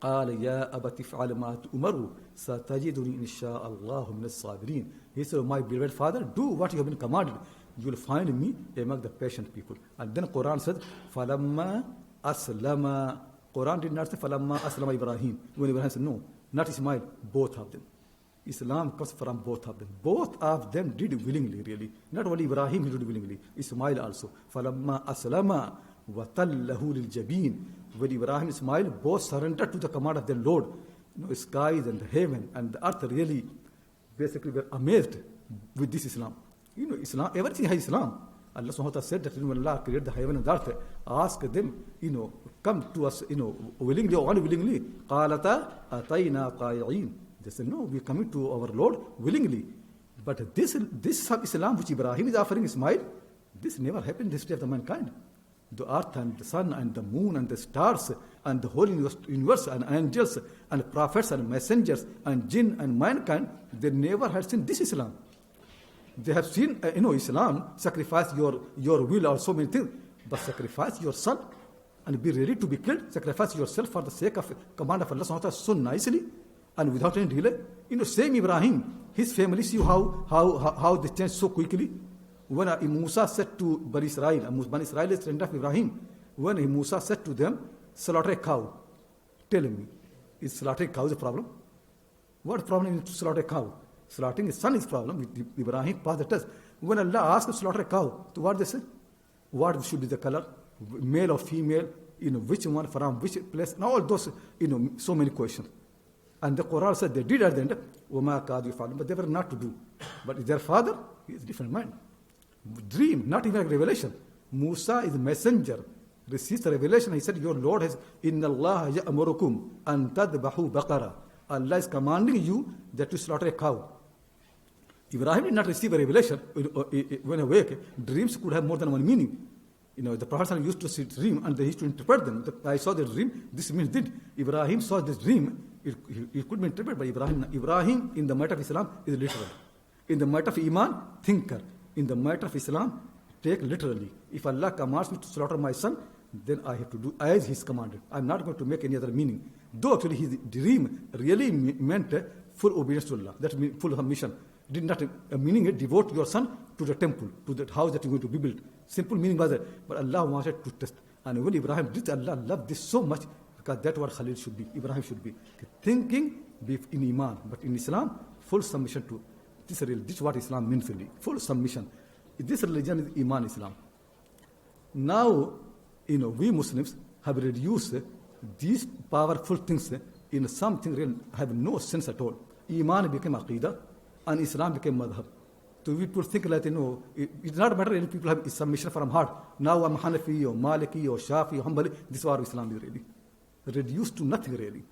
قال يا أبت افعل ما تؤمر ستجدني إن شاء الله من الصابرين. He said, my beloved father, do what you have been commanded. You will find me among the patient people. And then Quran said, فَلَمَّا أَسْلَمَا. Quran did not say فَلَمَّا أَسْلَمَ Ibrahim. When Ibrahim said, no, not Ismail, both of them. Islam comes from both of them. Both of them did willingly, really. Not only Ibrahim, he did willingly. Ismail also. فَلَمَّا أَسْلَمَا وَتَلَّهُ لِلْجَبِينِ. When Ibrahim and Ismail both surrendered to the command of their Lord, skies and the heaven and the earth really basically were amazed with this Islam. Islam, everything has Islam. Allah subhanahu wa ta'ala said that when Allah created the heaven and the earth, ask them, come to us, willingly or unwillingly. قَالَتَا أَتَيْنَا طَائِعِينَ. They said, no, we are coming to our Lord willingly. But this Islam which Ibrahim is offering Ismail, this never happened in the history of the mankind. The earth and the sun and the moon and the stars and the whole universe and angels and prophets and messengers and jinn and mankind, they never had seen this Islam. They have seen, Islam, sacrifice your will or so many things, but sacrifice your son and be ready to be killed, sacrifice yourself for the sake of command of Allah subhanahu wa ta'ala so nicely and without any delay. Same Ibrahim, his family, see how they changed so quickly. When Musa said to Bani Israel, Bani Israel is friend of Ibrahim, when Musa said to them, slaughter a cow, tell me, is slaughtering a cow a problem? What problem is to slaughter a cow? Slaughtering a son is problem. Ibrahim passed the test. When Allah asked to slaughter a cow, to what they said? What should be the color? Male or female? Which one from which place? And all those, so many questions. And the Quran said they did at the end, وَمَا كَادُوا يَفْعَلُونَ, but they were not to do. But their father, he is a different man. Dream, not even a revelation. Musa is a messenger, receives the revelation. He said, your Lord has, إِنَّ اللَّهَ يَأْمُرُكُمْ أَن تَذْبَحُوا بَقَرَةً. Allah is commanding you that you slaughter a cow. Ibrahim did not receive a revelation when awake. Dreams could have more than one meaning. The Prophet used to see dream and they used to interpret them. I saw the dream, this means did. Ibrahim saw this dream, it could be interpreted by Ibrahim. Ibrahim, in the matter of Islam, is literal. In the matter of Iman, thinker. In the matter of Islam, take literally. If Allah commands me to slaughter my son, then I have to do as He's commanded. I'm not going to make any other meaning. Though actually his dream really meant full obedience to Allah. That means full submission. Did not meaning it, devote your son to the temple, to the house that you're going to be built. Simple meaning was that. But Allah wanted to test. And when Ibrahim did, Allah loved this so much because that's what Khalil should be, Ibrahim should be. Thinking be in Iman, but in Islam, full submission to this is what Islam means really. Full submission. This religion is Iman Islam. Now, we Muslims have reduced these powerful things in something real have no sense at all. Iman became Aqidah and Islam became Madhab. So people think like, it's not a matter if people have submission from heart. Now I'm Hanafi or Maliki or Shafi or Hanbali. This is what Islam is really. Reduced to nothing really.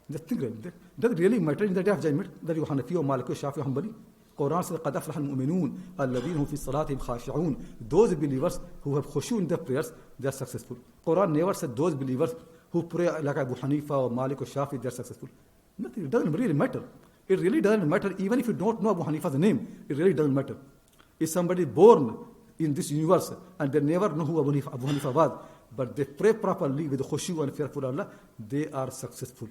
Nothing really. Does it really matter in the day of judgment that you Hanafi or Maliki or Shafi or Hanbali? Quran says, قَدْ أَفْلَحَ الْمُؤْمِنُونَ الَّذِينَ هُمْ فِي صَلَاتِهِمْ خَاشِعُونَ. Those believers who have khushu in their prayers, they are successful. Quran never said those believers who pray like Abu Hanifa or Malik or Shafi, they're successful. Nothing. It doesn't really matter. It really doesn't matter. Even if you don't know Abu Hanifa's name, it really doesn't matter. If somebody born in this universe and they never know who Abu Hanifa was, but they pray properly with khushu and fear for Allah, they are successful.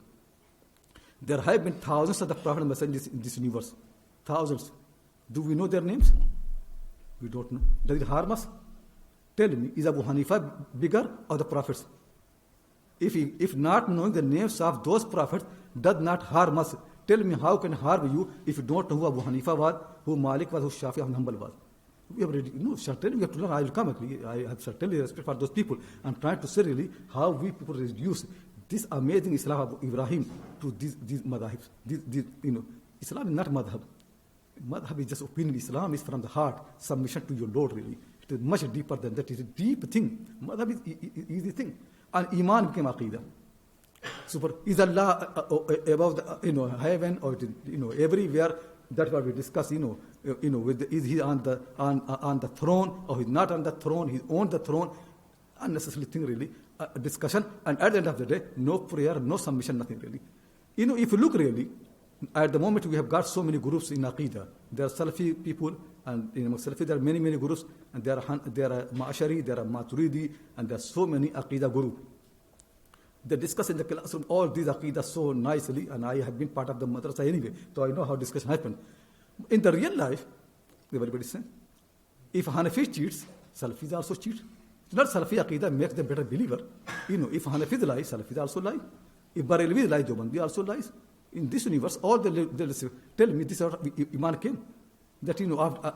There have been thousands of the Prophet messengers in this universe. Thousands. Do we know their names? We don't know. Does it harm us? Tell me, is Abu Hanifa bigger or the prophets? If not knowing the names of those prophets does not harm us, tell me how can harm you if you don't know who Abu Hanifa was, who Malik was, who Shafi and Hanbal was? We have already, certainly we have to learn. I will come actually. I have certainly respect for those people. I'm trying to say really how we people reduce this amazing Islam of Ibrahim to these madhabs. Islam is not madhab. Madhab is just opinion. Islam is from the heart, submission to your Lord really. It is much deeper than that. It's a deep thing. Madhab is easy thing. And Iman became Aqidah. Super. Is Allah above the heaven or everywhere? That's what we discuss. Is he on the throne or he's not on the throne? He's on the throne. Unnecessary thing really. Discussion. And at the end of the day, no prayer, no submission, nothing really. If you look really, at the moment we have got so many groups in Aqidah. There are Salafi people, and in Salafi there are many groups, and there are Ma'ashari, there are Maturidi, and there are so many Aqidah groups. They discuss in the classroom all these Aqidah so nicely, and I have been part of the madrasa anyway, so I know how discussion happens. In the real life, everybody is saying, if Hanafi cheats, Salafis also cheat. It's not Salafi Aqidah makes them better believer. If Hanafis lie, Salafis also lie. If Barelvis lie, Deobandi also lies. In this universe, all they tell me this is how Iman came. That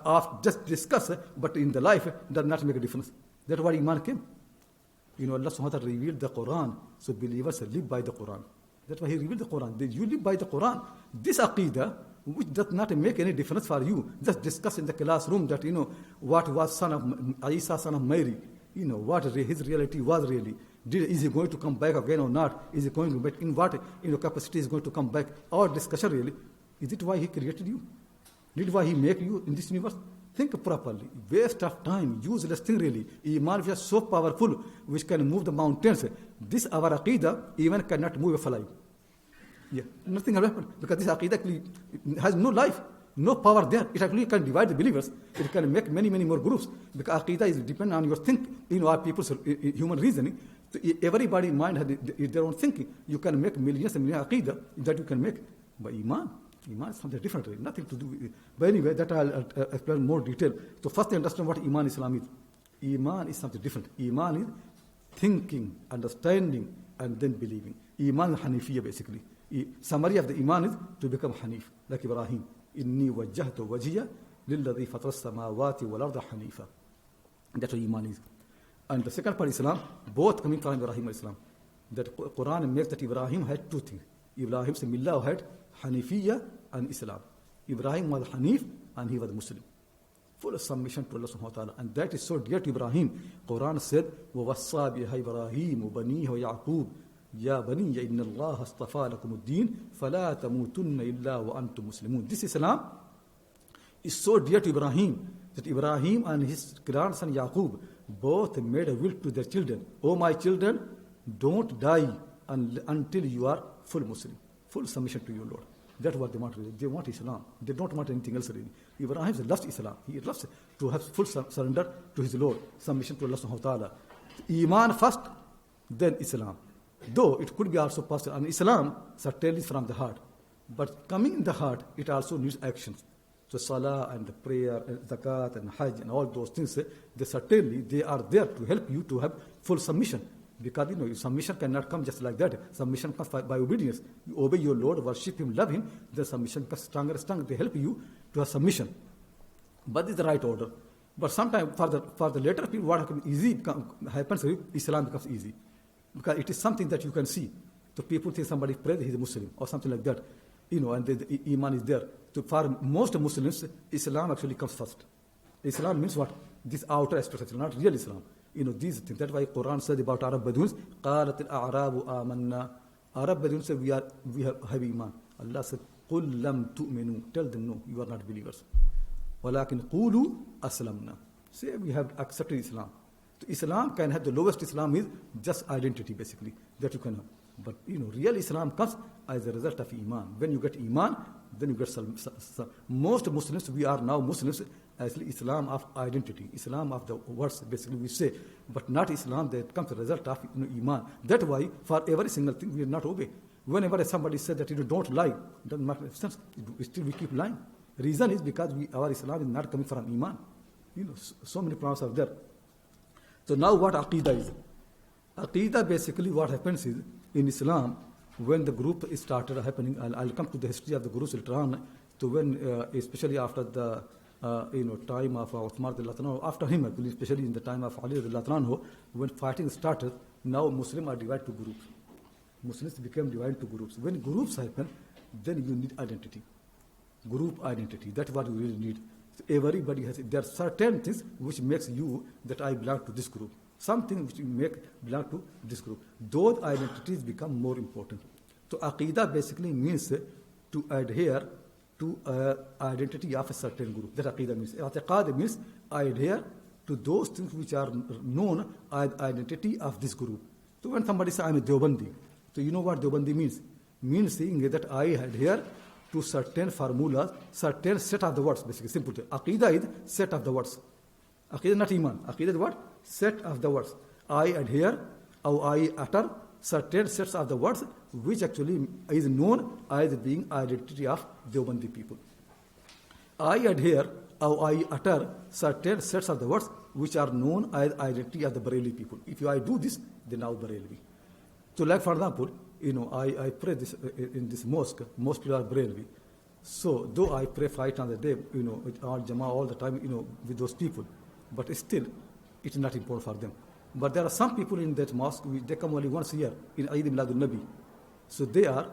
after just discuss, but in the life does not make a difference. That's why Iman came. Allah subhanahu wa ta'ala revealed the Quran, so believers live by the Quran. That's why He revealed the Quran. You live by the Quran. This Aqidah, which does not make any difference for you, just discuss in the classroom that, what was son of Isa, son of Mary, what his reality was really. Is he going to come back again or not? Is he going to back in what capacity is going to come back? Our discussion really. Is it why He created you? Did why He make you in this universe? Think properly. Waste of time, useless thing really. Iman is so powerful, which can move the mountains. This our Aqidah even cannot move a fly. Yeah, nothing will happen because this Aqidah has no life, no power there. It actually can divide the believers. It can make many more groups because Aqidah is dependent on your our people's human reasoning. So everybody's mind has their own thinking. You can make millions and millions Aqidah that you can make. But Iman is something different, really. Nothing to do with it. But anyway, that I'll explain more detail. So first understand what Iman Islam is. Iman is something different. Iman is thinking, understanding, and then believing. Iman is Hanifiyya basically. Summary of the Iman is to become Hanif, like Ibrahim. Inni wajjahtu wajhiya lilladhi fatara as-samawati wal arda hanifa. That's what Iman is. And the second part Islam, both coming from Ibrahim Islam. That Quran makes that Ibrahim had two things. Ibrahim's millah had Hanifiyya and Islam. Ibrahim was Hanif and he was Muslim. Full submission to Allah subhanahu wa ta'ala. And that is so dear to Ibrahim. Quran said, وَوَصَّى بِهَا إِبْرَاهِيمُ بَنِيهُ وَيَعْقُوبُ يَا بَنِيَّ إِنَّ اللَّهَ اصْطَفَى لَكُمُ الدِّينَ فَلَا تَمُوتُنَّ إِلَّا وَأَنْتُمْ مُسْلِمُونَ. This Islam is so dear to Ibrahim that Ibrahim and his grandson Yaqub both made a will to their children. Oh my children, don't die until you are full Muslim, full submission to your Lord. That's what they want really. They want Islam. They don't want anything else really. Ibrahim loves Islam. He loves to have full surrender to his Lord, submission to Allah subhanahu wa ta'ala. Iman first, then Islam. Though it could be also possible. And Islam certainly is from the heart. But coming in the heart, it also needs actions. So salah and the prayer and zakat and hajj and all those things, they are there to help you to have full submission. Because submission cannot come just like that. Submission comes by obedience. You obey your Lord, worship Him, love Him. The submission becomes stronger and stronger. They help you to have submission. But this is the right order. But sometimes for the later people, what happens, Islam becomes easy. Because it is something that you can see. So people think somebody prays, he's a Muslim or something like that. And the Iman is there. So for most Muslims, Islam actually comes first. Islam means what? This outer aspect, not real Islam. These things. That's why Quran said about Arab Baduns, قَالَتِ الْأَعْرَابُ آمَنَّا. Arab Baduns said, we have Iman. Allah said, قُلْ لَمْ تُؤْمِنُوا. Tell them, no, you are not believers. وَلَكِنْ قُولُوا أَسْلَمْنَا. Say, we have accepted Islam. So Islam can have the lowest Islam is just identity basically that you can have. But real Islam comes as a result of Iman. When you get Iman, then you get most Muslims, we are now Muslims, actually Islam of identity, Islam of the words basically we say, but not Islam that comes as a result of Iman. That's why for every single thing we will not obey. Whenever somebody said that don't lie, it doesn't make sense. Still we keep lying. Reason is because our Islam is not coming from Iman. So many problems are there. So now what Aqidah is? Aqidah basically what happens is in Islam when the group started happening, I'll come to the history of the groups later on, to when especially after the time of Uthman radiallahu anhu, after him actually, especially in the time of Ali radiallahu anhu, when fighting started, now Muslims are divided to groups. Muslims became divided to groups. When groups happen, then you need identity. Group identity, that's what you really need. So everybody has, there are certain things which makes you that I belong to this group. Something which you belong to this group. Those identities become more important. So Aqidah basically means to adhere to identity of a certain group. That Aqidah means. I'tiqad means I adhere to those things which are known as identity of this group. So when somebody says I'm a Deobandi, so you know what Deobandi means? Means saying that I adhere to certain formulas, certain set of the words, basically simple. Aqidah is set of the words. Aqidah not Iman. Aqidah is what? Set of the words. I adhere or I utter certain sets of the words which actually is known as being identity of Deobandi people. I adhere or I utter certain sets of the words which are known as identity of the Barelvi people. If I do this, then now Barelvi. So like for example, I pray this in this mosque. Most people are Barelvi. So though I pray 5 times a day, with all Jama'ah all the time, with those people, but still, it's not important for them. But there are some people in that mosque, they come only once a year in Eid Miladul Nabi. So they are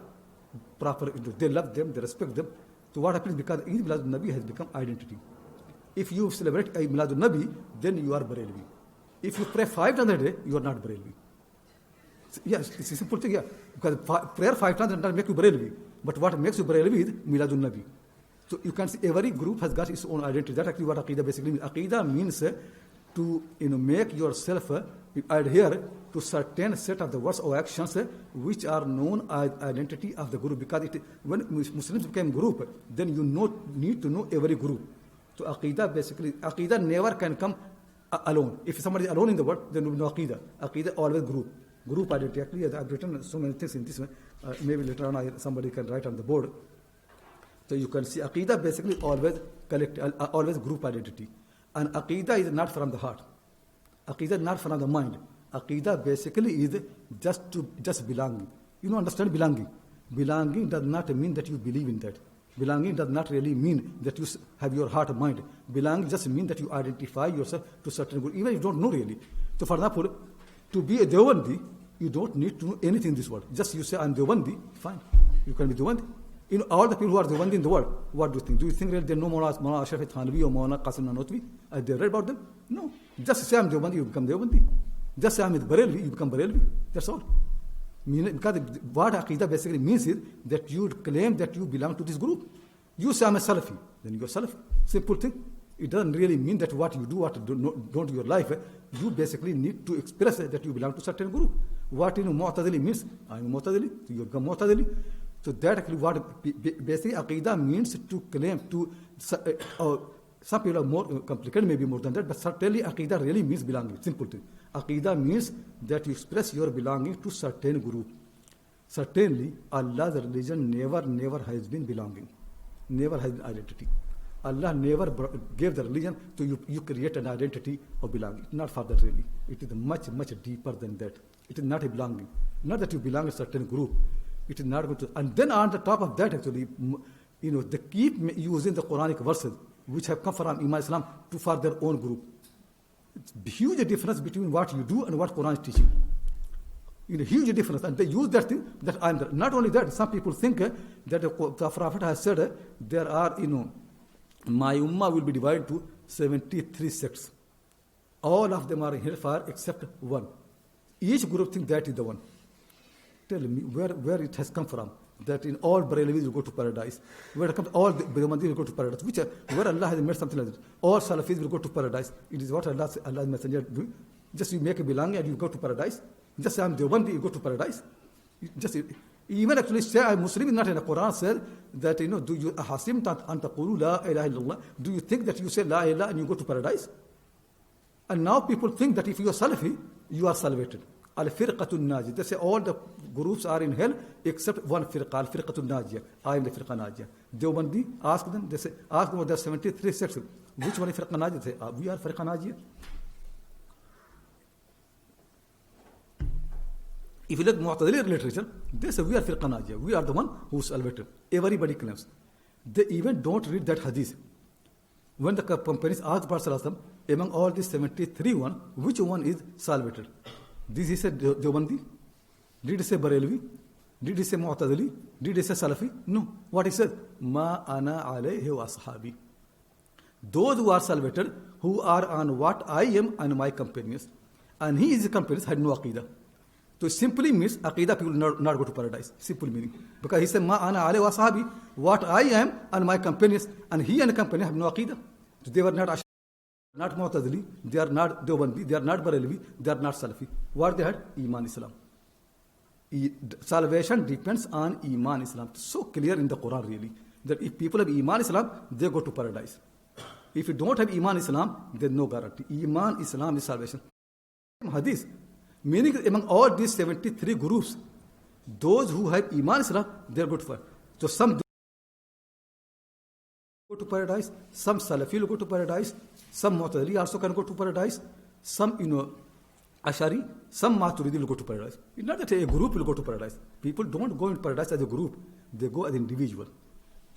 proper, they love them, they respect them. So what happens because Eid Miladul Nabi has become identity. If you celebrate Eid Miladul Nabi, then you are Barelvi. If you pray 5 times a day, you are not Barelvi. Yes, it's a simple thing, yeah. Because prayer 5 times does not make you Barelvi. But what makes you Barelvi is Miladul Nabi. So you can see every group has got its own identity. That's actually what Aqidah basically means. Aqidah means to make yourself adhere to certain set of the words or actions which are known as identity of the group. Because when Muslims became group, then you need to know every group. So Aqidah never can come alone. If somebody is alone in the world, then no Aqidah. Aqidah always group. Group identity. Actually, I've written so many things in this one. Maybe later on somebody can write on the board. So you can see Aqidah basically always group identity. And Aqidah is not from the heart. Aqidah is not from the mind. Aqidah basically is just belonging. Understand belonging. Belonging does not mean that you believe in that. Belonging does not really mean that you have your heart and mind. Belonging just means that you identify yourself to certain group, even if you don't know really. So for example, to be a Deobandi, you don't need to know anything in this world. Just you say, I'm Deobandi, fine. You can be Deobandi. All the people who are Deobandi in the world, what do you think? Do you think really they know Maulana Ashraf Thanvi or Maulana Qasim Nanotwi? Have they read about them? No. Just say I'm Deobandi, you become Deobandi. Just say I'm Barelvi, you become Barelvi. That's all. Because what Aqidah basically means is that you claim that you belong to this group. You say I'm a Salafi, then you're Salafi. Simple thing. It doesn't really mean that what you do, what you don't do your life. You basically need to express that you belong to a certain group. What Mu'tazili means, I'm Mu'tazili, you become Mu'tazili. So that actually what basically Aqidah means to claim to, some people are more complicated, maybe more than that, but certainly Aqidah really means belonging, simple thing. Aqidah means that you express your belonging to certain group. Certainly, Allah's religion never has been belonging, never has been identity. Allah never gave the religion to you create an identity of belonging. Not for that really. It is much deeper than that. It is not a belonging. Not that you belong to a certain group. It is not going to. And then on the top of that actually, they keep using the Quranic verses which have come from Imam Islam for their own group. It's a huge difference between what you do and what Quran is teaching. Huge difference. And they use that thing that I'm there. Not only that, some people think that the Prophet has said there are, my ummah will be divided to 73 sects. All of them are in hellfire except one. Each group thinks that is the one. Tell me where it has come from. That in all Barelvis will go to paradise. Where it comes, all the Deobandis will go to paradise. Where Allah has made something like that. All Salafis will go to paradise. It is what Allah's messenger do. Just you make a belonging and you go to paradise. Just say I'm Deobandi, you go to paradise. Just even actually say I'm Muslim is not in the Quran said that do you hasim an taqulu la ilaha illallah? Do you think that you say la ilaha and you go to paradise? And now people think that if you are Salafi, you are salvated. Al-firqatul najiyah. They say all the groups are in hell except one firqa, al-firqatul najiyah. I am the firqa najiyah. Deobandi, ask them, they say, ask them, there are 73 sects. Which one is firqa najiyah? They say, we are firqa najiyah. If you look Mu'tazili literature, they say we are firqa najiyah. We are the one who is salvated. Everybody claims. They even don't read that hadith. When the companies asked Prophet among all these 73 one, which one is salvated? This he said Deobandi? Did he say Barelvi? Did he say Mu'tazili? Did he say Salafi? No. What he said? Ma ana alayhi wa ashabi. Those who are salvated, who are on what I am and my companions. And he is the companions had no aqidah. So it simply means aqidah people not go to paradise. Simple meaning. Because he said Ma ana alayhi wa ashabi. What I am and my companions. And he and the company have no aqidah. So they were not Mu'tazili, they are not Deobandi, they are not Barelvi, they are not Salafi. What they had? Iman Islam. Salvation depends on Iman Islam. So clear in the Quran really, that if people have Iman Islam, they go to paradise. If you don't have Iman Islam, there's no guarantee. Iman Islam is salvation. Hadith, meaning among all these 73 groups, those who have Iman Islam, they are good for. So some go to paradise, some Salafi will go to paradise, some Mu'tazili also can go to paradise, some Ashari, some Maturidi will go to paradise. It's not that a group will go to paradise. People don't go in paradise as a group, they go as individual.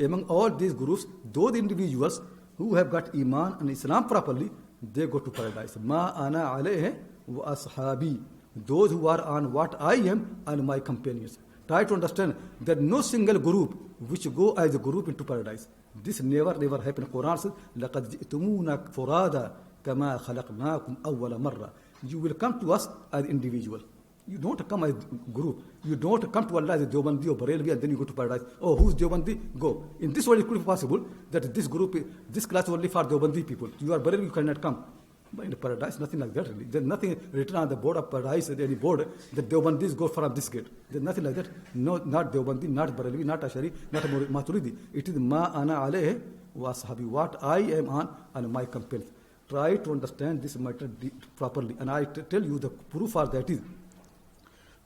Among all these groups, those individuals who have got Iman and Islam properly, they go to paradise. Ma ana alayhi wa ashabi. Those who are on what I am and my companions. Try to understand that no single group which go as a group into paradise. This never happened. Quran says, لَقَدْ جِئْتُمُونَا فُرَادًا كَمَا خَلَقْنَاكُمْ أَوَّلَ مَرَّةٍ. You will come to us as individual. You don't come as group. You don't come to Allah as a Deobandi or Barelvi and then you go to paradise. Oh, who's Deobandi? Go. In this world it could be possible that this group, this class is only for Deobandi people. You are Barelvi, you cannot come. But in the paradise, nothing like that really. There's nothing written on the board of paradise, any board, that Deobandis go from this gate. There's nothing like that. No, not Deobandi, not Barelvi, not Ashari, not Maturidi. It is Ma ana alayhi wa ashabi. What I am on and my companions. Try to understand this matter properly. And I tell you the proof for that is,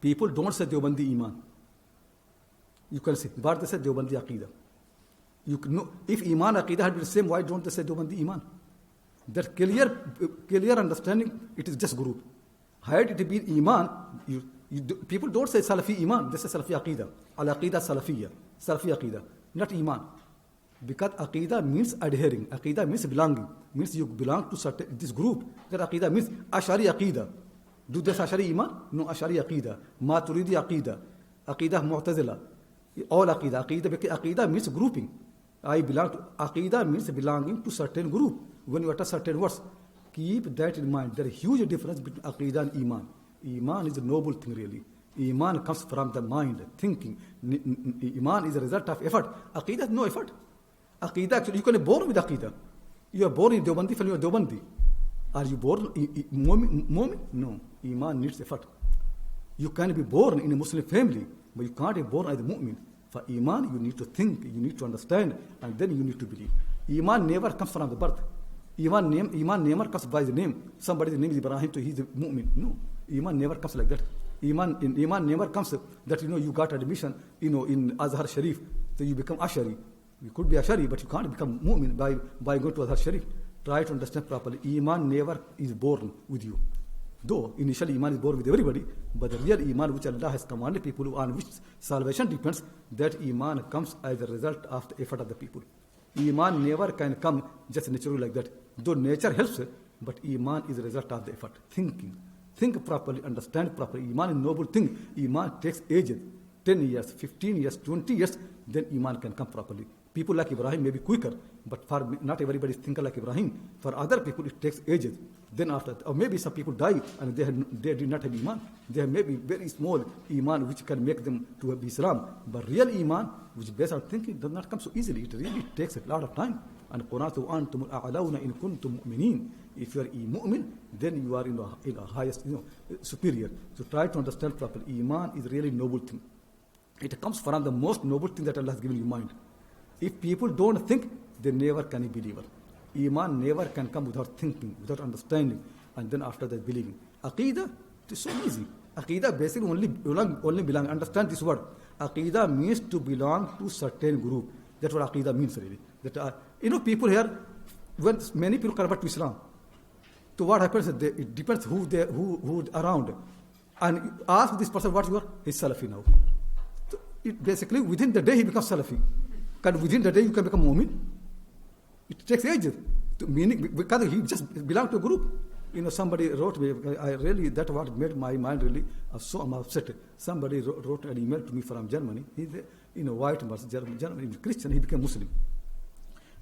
people don't say Deobandi Iman. You can say, but they say Deobandi Aqidah. You know, if Iman Aqidah had been the same, why don't they say Deobandi Iman? That clear understanding, it is just group. Had it been Iman, people don't say Salafi Iman, they say Salafi Aqidah. Al-Aqidah Salafiyya. Salafi Aqidah, not Iman. Because Aqidah means adhering. Aqidah means belonging. Means you belong to this group. That Aqidah means Ashari Aqidah. Do they say Ashari Iman? No, Ashari Aqidah. Maturidi Aqidah. Aqidah Mu'tazila. All Aqidah. Aqidah means grouping. I belong to Aqidah means belonging to certain group. When you utter certain words, keep that in mind. There is a huge difference between Aqidah and Iman. Iman is a noble thing really. Iman comes from the mind, thinking. Iman is a result of effort. Aqidah is no effort. Aqidah, actually, you can be born with Aqidah. You are born in Deobandi, when you are Deobandi. Are you born Mu'min? No. Iman needs effort. You can be born in a Muslim family, but you can't be born as a Mu'min. For Iman, you need to think, you need to understand, and then you need to believe. Iman never comes from the birth. Iman never comes by the name. Somebody's name is Ibrahim, so he's a Mu'min. No. Iman never comes like that. Iman never comes that, you got admission, in Azhar Sharif, so you become Ashari. You could be Ashari, but you can't become Mu'min by going to Azhar Sharif. Try to understand properly. Iman never is born with you. Though initially Iman is born with everybody, but the real Iman which Allah has commanded people on which salvation depends, that Iman comes as a result of the effort of the people. Iman never can come just naturally like that. Though nature helps, but Iman is a result of the effort. Thinking. Think properly, understand properly. Iman is a noble thing. Iman takes ages. 10 years, 15 years, 20 years, then Iman can come properly. People like Ibrahim may be quicker, but for not everybody is thinker like Ibrahim. For other people, it takes ages. Then after, or maybe some people die and they did not have Iman. They have maybe very small Iman which can make them to have Islam. But real Iman, which is based on thinking, does not come so easily. It really takes a lot of time. And Quran to antum al-a'launa in kuntum mu'minin. If you are a mu'min, then you are in the highest, superior. So try to understand properly. Iman is really noble thing. It comes from the most noble thing that Allah has given you mind. If people don't think, they never can be believer. Iman never can come without thinking, without understanding, and then after that believing. Aqidah, it is so easy. Aqidah basically only belong. Understand this word. Aqidah means to belong to certain group. That's what Aqidah means really. That people here, when many people convert to Islam, so what happens? It depends who around, and ask this person what you are. He's Salafi now. So basically within the day he becomes Salafi. And within the day you can become Mu'min. It takes ages. Meaning because he just belongs to a group. Somebody wrote me, that what made my mind really, I'm upset. Somebody wrote an email to me from Germany. He's a white person, German Christian, he became Muslim.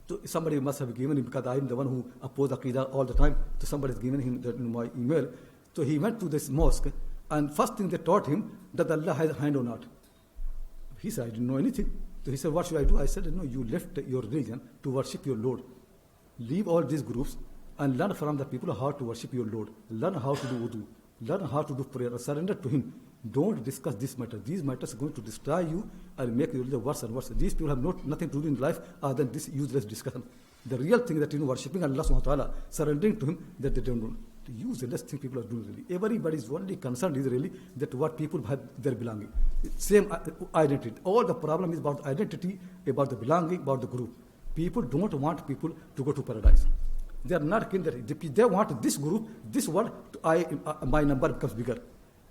So somebody must have given him, because I'm the one who oppose Aqidah all the time. So somebody's given him that in my email. So he went to this mosque, and first thing they taught him that Allah has a hand or not. He said, I didn't know anything. So he said, what should I do? I said, no, you left your religion to worship your Lord. Leave all these groups and learn from the people how to worship your Lord. Learn how to do wudu. Learn how to do prayer. Surrender to Him. Don't discuss this matter. These matters are going to destroy you and make your religion worse and worse. These people have nothing to do in life other than this useless discussion. The real thing that worshipping Allah subhanahu wa ta'ala, surrendering to Him, that they don't do. The useless thing people are doing really. Everybody's only concerned is really that what people have their belonging. Same identity. All the problem is about identity, about the belonging, about the group. People don't want people to go to paradise. They are not keen that they want this group, this world, my number becomes bigger.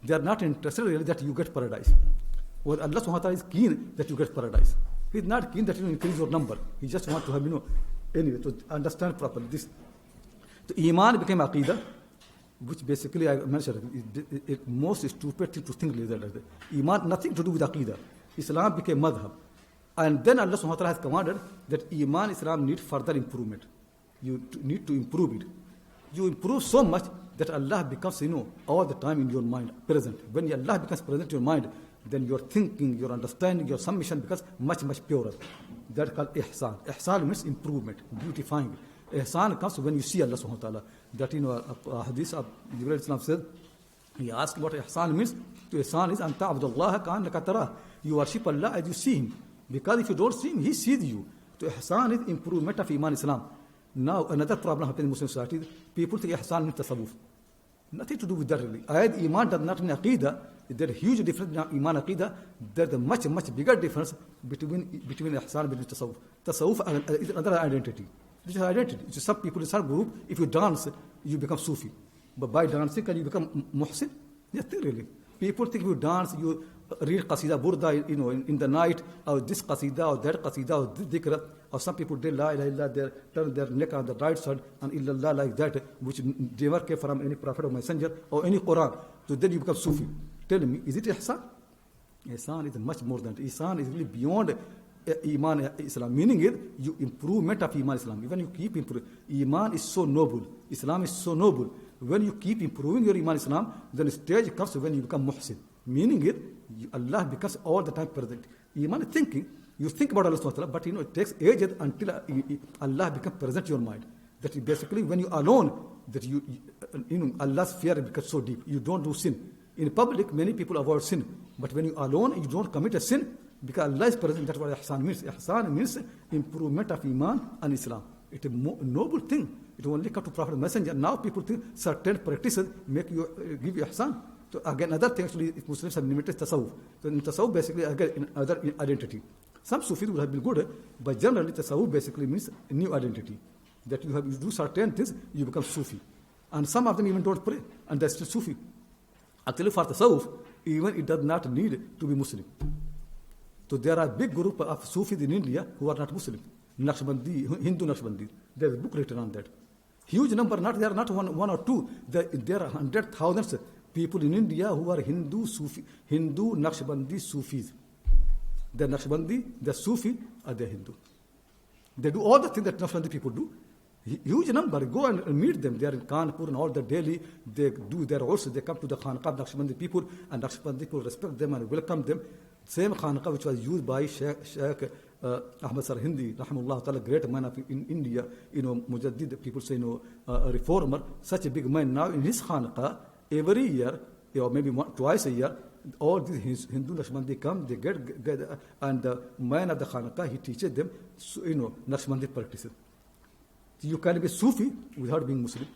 They are not interested really that you get paradise. Well, Allah subhanahu wa ta'ala is keen that you get paradise. He is not keen that you increase your number. He just wants to have, anyway, to understand properly this. So Iman became Aqidah, which basically I mentioned, it most stupid thing to think like that. Iman, nothing to do with Aqidah. Islam became madhab. And then Allah subhanahu wa ta'ala has commanded that Iman, Islam need further improvement. You need to improve it. You improve so much that Allah becomes, all the time in your mind, present. When Allah becomes present in your mind, then your thinking, your understanding, your submission becomes much, much purer. That's called ihsan. Ihsan means improvement, beautifying. Ihsan comes when you see Allah subhanahu wa ta'ala. That a hadith of Jibreel Islam said, he asked what ihsan means. To ihsan is, anta abdullah ka'annaka tarah. You worship Allah as you see Him. Because if you don't see Him, He sees you. So ihsan is improvement of Iman Islam. Now, another problem happens in Muslim society. People think ihsan means tasawwuf. Nothing to do with that really. Iman does not mean Aqidah. There is a huge difference between Iman and Aqidah. There is a much, much bigger difference between ihsan and between tasawwuf. Tasawwuf is another identity. This is identity. So some people in some group, if you dance, you become Sufi. But by dancing, can you become Muhsin? Nothing really. People think if you dance, you read Qasida Burda, in the night, or this Qasida, or that Qasida, or this Dhikr, or some people, they la ilaha illallah, they turn their neck on the right side, and illallah like that, which never came from any prophet or messenger, or any Quran. So then you become Sufi. Tell me, is it Ihsan? Ihsan is much more than that. Ihsan is really beyond Iman Islam. Meaning is, you improvement of Iman Islam. Even you keep improving. Iman is so noble. Islam is so noble. When you keep improving your Iman Islam, then stage comes when you become Muhsin. Meaning it, Allah becomes all the time present. Iman is thinking. You think about Allah subhanahu wa ta'ala, but it takes ages until Allah becomes present in your mind. That basically when you are alone, that Allah's fear becomes so deep. You don't do sin. In public, many people avoid sin. But when you are alone, you don't commit a sin, because Allah is present. That's what Ihsan means. Ihsan means improvement of Iman and Islam. It's a noble thing. It only comes to Prophet and Messenger. Now people think certain practices make you give you Ihsan. So again, another thing actually, if Muslims have limited tasawwuf. So in tasawwuf basically again another identity. Some Sufis would have been good, but generally tasawwuf basically means a new identity. That you do certain things, you become Sufi. And some of them even don't pray, and they're still Sufi. Actually for tasawwuf, even it does not need to be Muslim. So there are a big group of Sufis in India who are not Muslim. Naqshbandi, Hindu Naqshbandi. There's a book written on that. Huge number, there are not one or two. There are hundreds, thousands of people in India who are Hindu Naqshbandi Sufis. They're Naqshbandi, they're Sufi, or they're Hindu. They do all the things that Naqshbandi people do. Huge number. Go and meet them. They are in Kanpur and all the daily. They do their also. They come to the Khanqah of Naqshbandi people, and Naqshbandi people respect them and welcome them. Same Khanqah which was used by Sheikh Ahmad Sarhindi, rahimahullah ta'ala, great man in India, Mujaddid, people say, a reformer, such a big man. Now in his Khanqa, every year, or maybe twice a year, all these Hindu Naqshbandi come, they get and the man of the Khanqa, he teaches them, Naqshbandi practices. You can be Sufi without being Muslim.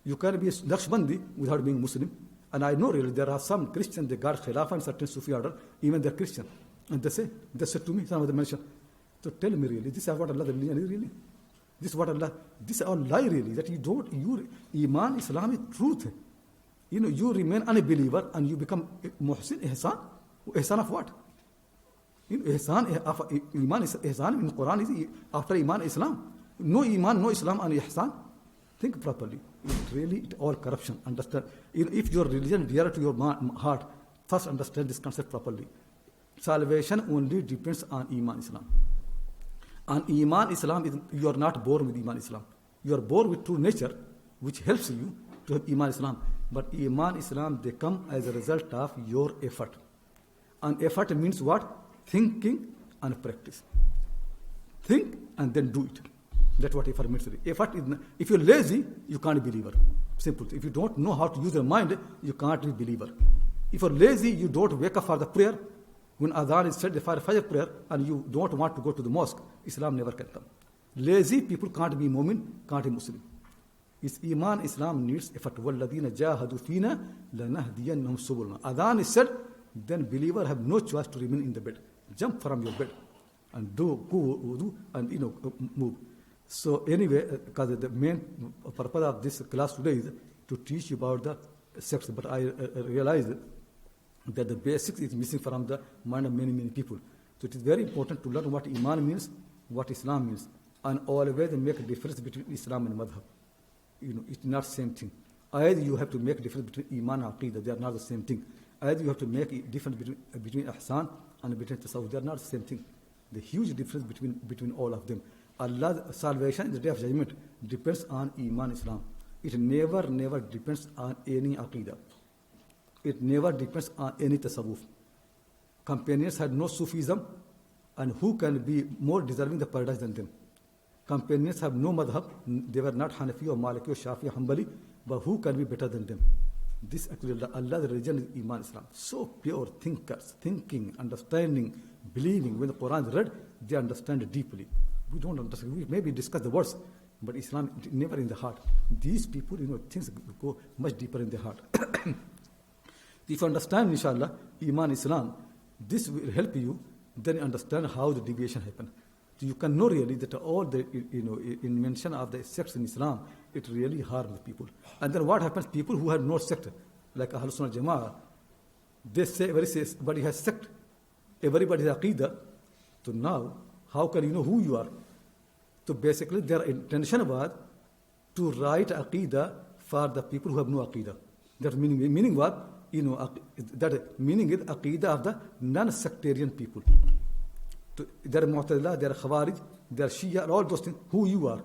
You can be Naqshbandi without being Muslim. And I know really there are some Christians, they got Khilafah and certain Sufi order, even they're Christian. And they said to me, some of them mention, so tell me really, this is what Allah, the religion is really. This is what Allah, this is all lie really, that your Iman, Islam is truth. You remain unbeliever and you become Muhsin, Ihsan. Ihsan of what? Ihsan of Iman, Ihsan in Quran is after Iman, Islam. No Iman, no Islam, and Ihsan. Think properly. It all corruption. Understand? If your religion is dear to your heart, first understand this concept properly. Salvation only depends on Iman, Islam. And Iman, Islam, you are not born with Iman, Islam. You are born with true nature, which helps you to have Iman, Islam. But Iman, Islam, they come as a result of your effort. And effort means what? Thinking and practice. Think and then do it. That's what effort means. Effort is, if you're lazy, you can't be believer. Simple. If you don't know how to use your mind, you can't be believer. If you're lazy, you don't wake up for the prayer. When Adhan is said for Fajr prayer and you don't want to go to the mosque, Islam never can come. Lazy people can't be Mu'min, can't be Muslim. It's Iman, Islam needs effort. وَالَّذِينَ جَاهَدُوا فِينَا لَنَهْدِيَنَّهُمْ سُبُلَنَا. Adhan is said, then believer have no choice to remain in the bed. Jump from your bed and go wudu and move. So anyway, because the main purpose of this class today is to teach you about the sex, but I realized that the basics is missing from the mind of many people. So it is very important to learn what Iman means, what Islam means, and always make a difference between Islam and Madhab. It's not the same thing. Either you have to make a difference between Iman and Aqidah, they are not the same thing. Either you have to make a difference between Ihsan and between Tasawwuf, they are not the same thing. The huge difference between all of them. Allah's salvation in the day of judgment depends on Iman, Islam. It never depends on any Aqidah. It never depends on any Tasawwuf. Companions had no Sufism, and who can be more deserving the paradise than them? Companions have no madhab, they were not Hanafi or Maliki or Shafi or Hanbali, but who can be better than them? This actually, Allah's religion is Iman, Islam. So pure thinkers, thinking, understanding, believing. When the Quran is read, they understand it deeply. We don't understand. We maybe discuss the words, but Islam never in the heart. These people, things go much deeper in the heart. If you understand, inshallah, Iman, Islam, this will help you then understand how the deviation happened. So you can know really that all the invention of the sects in Islam, it really harms people. And then what happens? People who have no sect, like Ahlul Sunnah Jama'ah, they say everybody has sect, everybody has aqidah. So now, how can you know who you are? So basically, their intention was to write aqidah for the people who have no aqidah. That meaning what? That meaning is aqidah of the non-sectarian people. They're Mu'tazila, they're Khawarij, they're Shia, all those things, who you are.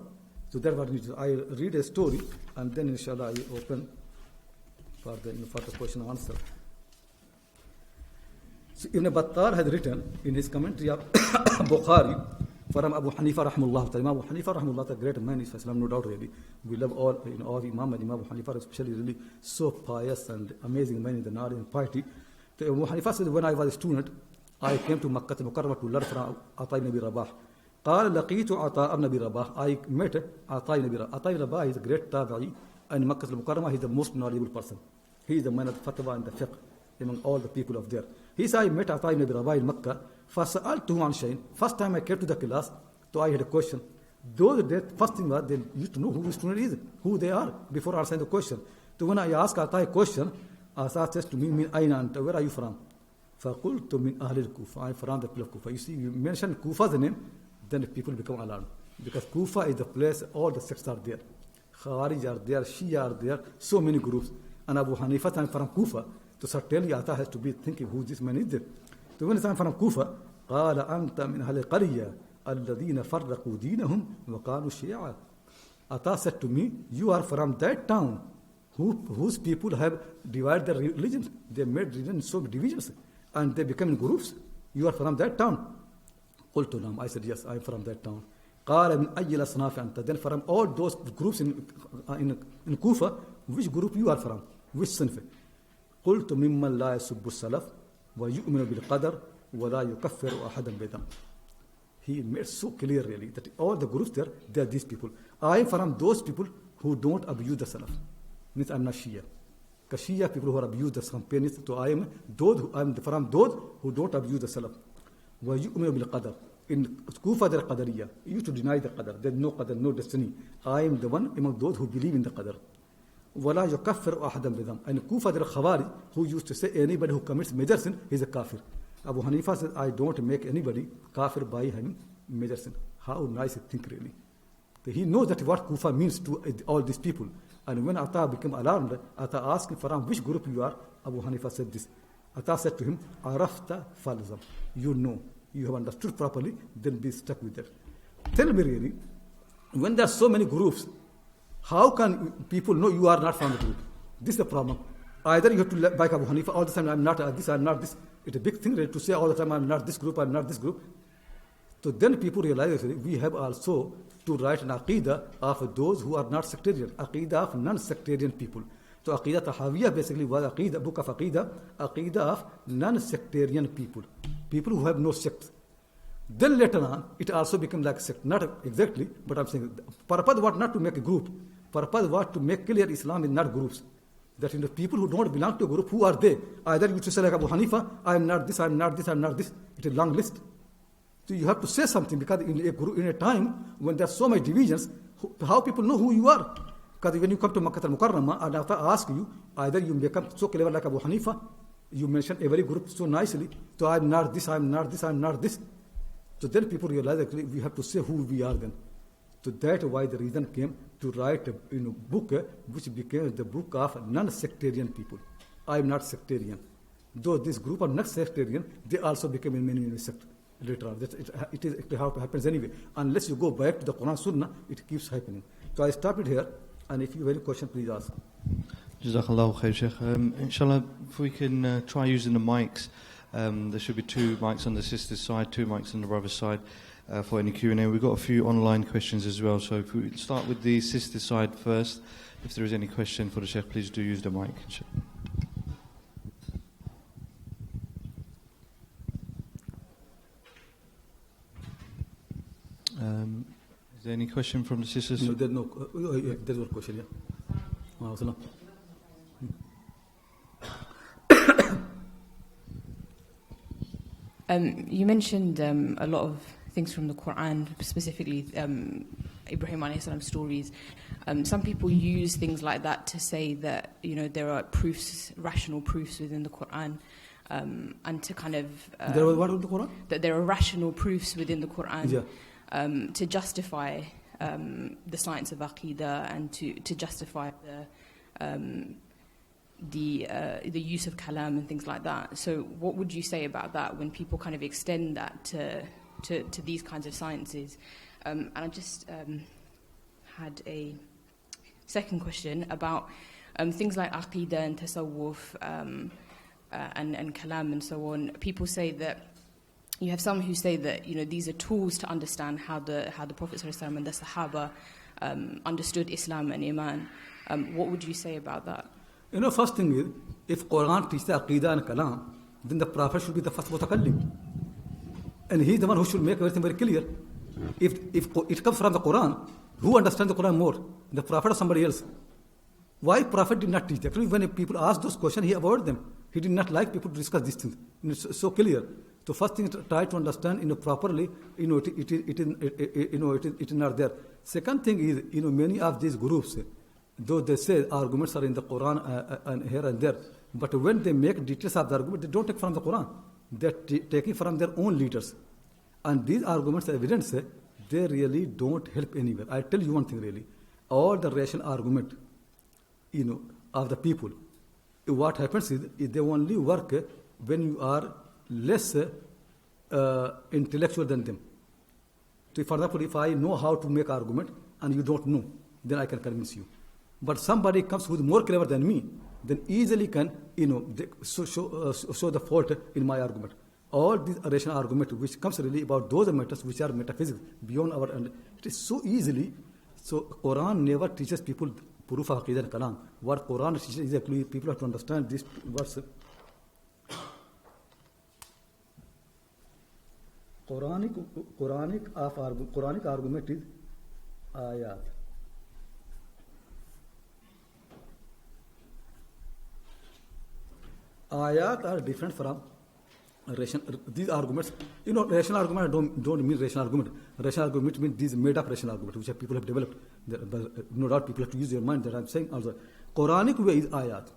So that's what I read a story, and then inshallah I open for the question and answer. So Ibn Battal has written in his commentary of Bukhari from Abu Hanifa rahimahullah. Imam Abu Hanifa rahimahullah, the great man is Islam, no doubt really. We love all Imam and Imam Abu Hanifa, especially really so pious and amazing man in the knowledge and piety. So Abu Hanifa said, when I was a student, I came to Makkah al-Mukarramah to learn from Ata ibn Abi Rabah. قال لقيت عطاء بن أبي رباح. I met Ata ibn Abi Rabah. Ata ibn Rabah is a great tabi'i, and Makkah al-Mukarramah he is the most knowledgeable person. He is the man of fatwa and the fiqh among all the people of there. He said, I met Ata ibn Abi Rabah in Makkah. فسألته عن شيء. First time I came to the class, so I had a question. Those days, first thing was they used to know who the student is, who they are, before answering the question. So when I asked Ata a question, Ata says to me, Min Aina Anta, where are you from? فَقُلْتُ مِنْ أَهْلِ الْكُوفَةِ. I'm from the people of Kufa. You see, you mention Kufa's name, then the people become alarmed. Because Kufa is the place, all the sects are there. Khawarij are there, Shia are there, so many groups. And Abu Hanifa, I'm from Kufa. So certainly Ata has to be thinking who this man is. So when I'm from Kufa, قال أنت من أهل القرية الذين فرقوا دينهم وقالوا شيعا. Ata said to me, you are from that town whose people have divided their religions. They made religion so divisions and they become groups. You are from that town. قلت نعم. I said, yes, I'm from that town. قال من أي الأصناف أنت? Then from all those groups in Kufa, which group you are from? Which صنف? قلت ممن لا يسب السلف ويؤمن بالقدر ولا يكفر أحدا بذنب. He made so clear really that all the groups there, they are these people. I am from those people who don't abuse the Salaf. Means I'm not Shia. Because Shia people who are abuse the companions, so I am from those who don't abuse the Salaf. وَيُؤْمِنُ بِالْقَدَرِ. In Kufa there Qadariya. You used to deny the Qadar. There is no Qadar, no destiny. I am the one among those who believe in the Qadar. وَلَا يُكَفِّرُ أَحَدًا بِذَنْبٍ. And Kufa there Khawari, who used to say anybody who commits major sin, he is a kafir. Abu Hanifa says, I don't make anybody kafir by having major sin. How nice a thing really. He knows that what Kufa means to all these people. And when Ata became alarmed, Ata asked him, from which group you are? Abu Hanifa said this. Ata said to him, Arafta falzam. You know, you have understood properly, then be stuck with that. Tell me really, when there are so many groups, how can people know you are not from the group? This is the problem. Either you have to like Abu Hanifa all the time, I'm not this, I'm not this. It's a big thing really, to say all the time, I'm not this group, I'm not this group. So then people realize we have also to write an aqidah of those who are not sectarian, aqidah of non-sectarian people. So aqidah Tahawiyah basically was aqidah, book of aqidah of non-sectarian people, people who have no sect. Then later on, it also became like a sect. Not exactly, but I'm saying, purpose was not to make a group. Purpose was to make clear Islam is not groups. That in the people who don't belong to a group, who are they? Either you to say like Abu Hanifa, I am not this, I am not this, I am not this. It's a long list. So you have to say something, because in a time when there are so many divisions, how people know who you are? Because when you come to Makkah al-Mukarramah, and after I ask you, either you become so clever like Abu Hanifa, you mention every group so nicely, so I am not this, I am not this, I am not this. So then people realize that we have to say who we are then. So that's why the reason came to write a book which became the book of non-sectarian people. I am not sectarian. Though this group are not sectarian, they also became in many sects later on. It happens anyway. Unless you go back to the Quran Sunnah, it keeps happening. So I stop it here, and if you have any question, please ask. Jazakallahu khair, Sheikh. Inshallah, if we can try using the mics. There should be 2 mics on the sister's side, 2 mics on the brother's side for any Q&A. We've got a few online questions as well, so if we start with the sister's side first, if there is any question for the Sheikh, please do use the mic. Is there any question from the sisters? No, there's no. There's one question. Yeah. You mentioned a lot of things from the Quran, specifically Ibrahim alayhi salam stories. Some people use things like that to say that there are proofs, rational proofs within the Quran, and to kind of there was what with the Quran? That there are rational proofs within the Quran. Yeah. To justify the science of Aqidah and to justify the use of kalam and things like that. So what would you say about that when people kind of extend that to these kinds of sciences? And I just had a second question about things like Aqidah and Tasawwuf and kalam and so on. People say that you have some who say that these are tools to understand how the Prophet ﷺ and the Sahaba understood Islam and Iman. What would you say about that? First thing is, if Quran teaches Aqidah and Kalam, then the Prophet should be the first mutakallim. And he's the one who should make everything very clear. If it comes from the Quran, who understands the Quran more? The Prophet or somebody else? Why Prophet did not teach? Actually, when people ask those questions, he avoided them. He did not like people to discuss these things. It's so clear. So first thing, try to understand properly. It is not there. Second thing is, many of these groups, though they say arguments are in the Quran and here and there, but when they make details of the argument, they don't take from the Quran. They're taking from their own leaders. And these arguments, evidence, they really don't help anywhere. I tell you one thing really. All the rational argument, of the people, what happens is they only work when you are less intellectual than them. So for example, if I know how to make argument and you don't know, then I can convince you. But somebody comes who is more clever than me, then easily can show the fault in my argument. all these rational argument which comes really about those matters which are metaphysics beyond our it is so easily. So Quran never teaches people proof of Aqidah and Kalam. What Quran teaches is actually people have to understand this verse. Quranic argument is ayat. Ayat are different from these arguments. Rational argument don't mean rational argument. Rational argument means these made up rational argument which people have developed. No doubt people have to use their mind. That I'm saying also. Quranic way is ayat.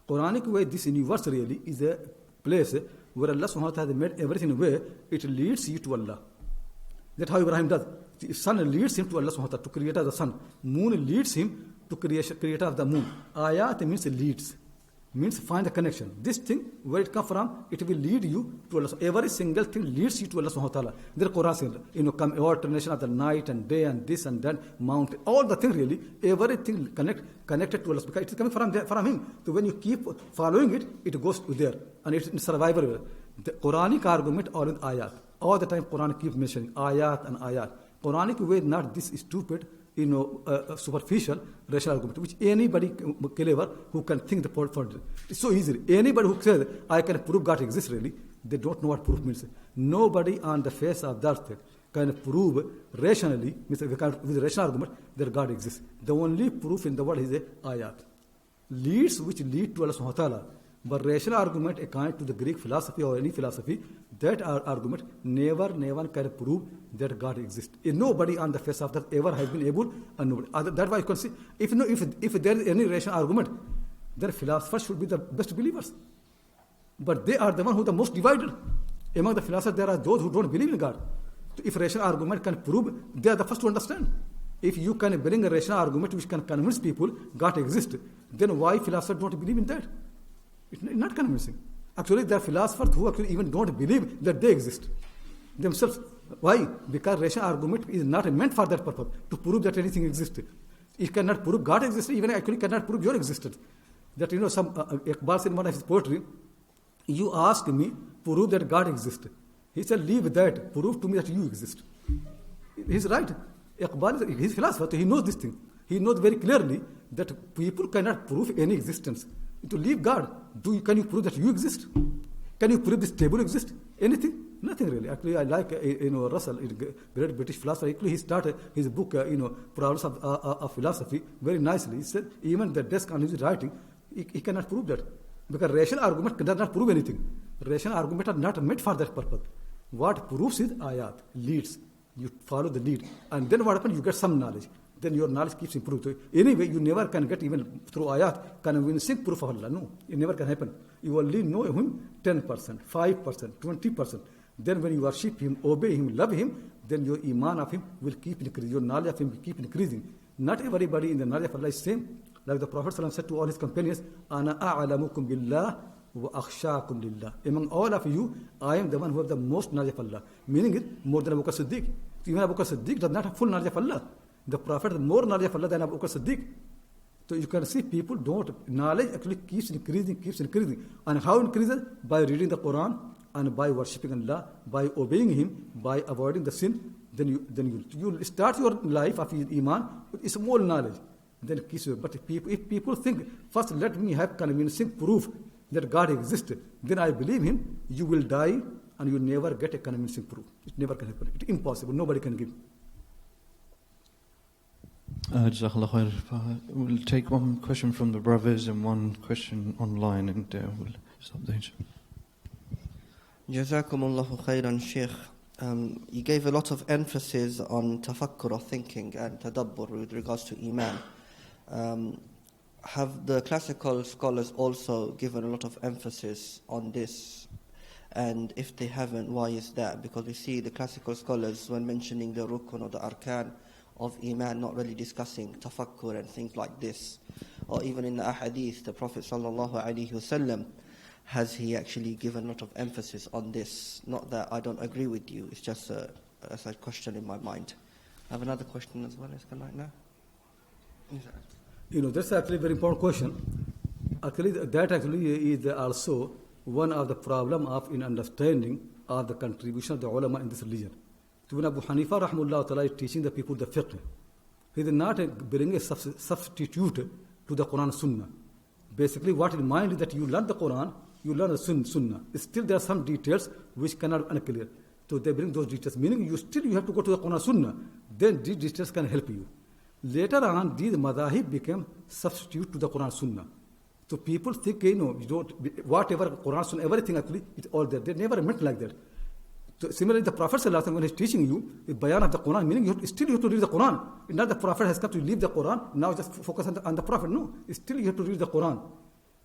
Quranic way, this universe really is a place where Allah subhanahu wa ta'ala has made everything in a way it leads you to Allah. That's how Ibrahim does. The sun leads him to Allah subhanahu wa ta'ala, to creator of the sun. Moon leads him to creator of the moon. Ayat means leads. Means find the connection. This thing, where it comes from, it will lead you to Allah. Every single thing leads you to Allah subhanahu wa ta'ala. There Quran says, alternation of the night and day and this and that, mountain, all the things really, everything connected to Allah. Because it is coming from Him. So when you keep following it, it goes to there. And it's survival. The Quranic argument or in ayat. All the time Quran keeps mentioning ayat and ayat. Quranic way, not this stupid, superficial rational argument, which anybody clever who can think the point for it. It's so easy. Anybody who says, I can prove God exists really, they don't know what proof means. Nobody on the face of the earth can prove rationally, with rational argument, that God exists. The only proof in the world is a ayat. Leads which lead to Allah subhanahu wa ta'ala. But rational argument, according to the Greek philosophy or any philosophy, that argument never can prove that God exists. Nobody on the face of the earth ever has been able, and nobody. That's why you can see, if there is any rational argument, then philosophers should be the best believers. But they are the one who are the most divided. Among the philosophers, there are those who don't believe in God. So if rational argument can prove, they are the first to understand. If you can bring a rational argument which can convince people God exists, then why philosophers don't believe in that? It's not convincing. Actually, there are philosophers who actually even don't believe that they exist themselves. Why? Because rational argument is not meant for that purpose, to prove that anything exists. It cannot prove God exists, even actually cannot prove your existence. That, some Iqbal said in one of his poetry, you ask me, prove that God exists. He said, leave that, prove to me that you exist. He's right. Iqbal is his philosopher, so he knows this thing. He knows very clearly that people cannot prove any existence. To leave God, can you prove that you exist? Can you prove this table exists? Anything? Nothing really. Actually, I like Russell, a great British philosopher. Actually, he started his book, Problems of Philosophy, very nicely. He said even the desk on his writing, he cannot prove that, because rational argument does not prove anything. Rational argument are not meant for that purpose. What proves is ayat, leads. You follow the lead, and then what happens? You get some knowledge. Then your knowledge keeps improving. Anyway, you never can get even through ayat, convincing proof of Allah. No, it never can happen. You only know Him 10%, 5%, 20%. Then when you worship Him, obey Him, love Him, then your iman of Him will keep increasing. Your knowledge of Him will keep increasing. Not everybody in the knowledge of Allah is same. Like the Prophet ﷺ said to all his companions, Ana a'lamukum billah wa akhshakum lillah. Among all of you, I am the one who has the most knowledge of Allah. Meaning it, more than Abu Bakr Siddiq. Even Abu Bakr Siddiq does not have full knowledge of Allah. The Prophet has more knowledge of Allah than Abu Bakr Siddiq. So you can see people don't, knowledge actually keeps increasing. And how increases? By reading the Quran and by worshipping Allah, by obeying Him, by avoiding the sin. Then you start your life of iman with small knowledge. Then it keeps you. But if people think, first let me have convincing proof that God exists, then I believe Him, you will die and you will never get a convincing proof. It never can happen. It's impossible. Nobody can give. Jazakallah khair. We'll take one question from the brothers and one question online, and we'll stop there. Jazakumullahu khairan, Sheikh. You gave a lot of emphasis on tafakkur, or thinking, and tadabbur with regards to iman. Have the classical scholars also given a lot of emphasis on this? And if they haven't, why is that? Because we see the classical scholars, when mentioning the rukun or the arkan of iman, not really discussing tafakkur and things like this. Or even in the ahadith, the Prophet ﷺ, has he actually given a lot of emphasis on this? Not that I don't agree with you, it's just a question in my mind. I have another question as well, right now. That's actually a very important question. Actually, that actually is also one of the problem of in understanding of the contribution of the ulama in this religion. So when Abu Hanifa rahmullah ta'ala is teaching the people the fiqh, he did not bring a substitute to the Quran Sunnah. Basically, what in mind is that you learn the Quran, you learn the Sunnah. Still, there are some details which cannot be unclear. So they bring those details, meaning you have to go to the Quran Sunnah. Then these details can help you. Later on, these madahib became substitute to the Quran Sunnah. So people think, you don't, whatever Quran Sunnah, everything actually, it's all there. They never meant like that. So similarly, the Prophet ﷺ, when he's teaching you the bayan of the Quran, meaning you have to read the Quran. It's not the Prophet has come to leave the Quran, now just focus on the Prophet. No, still you have to read the Quran.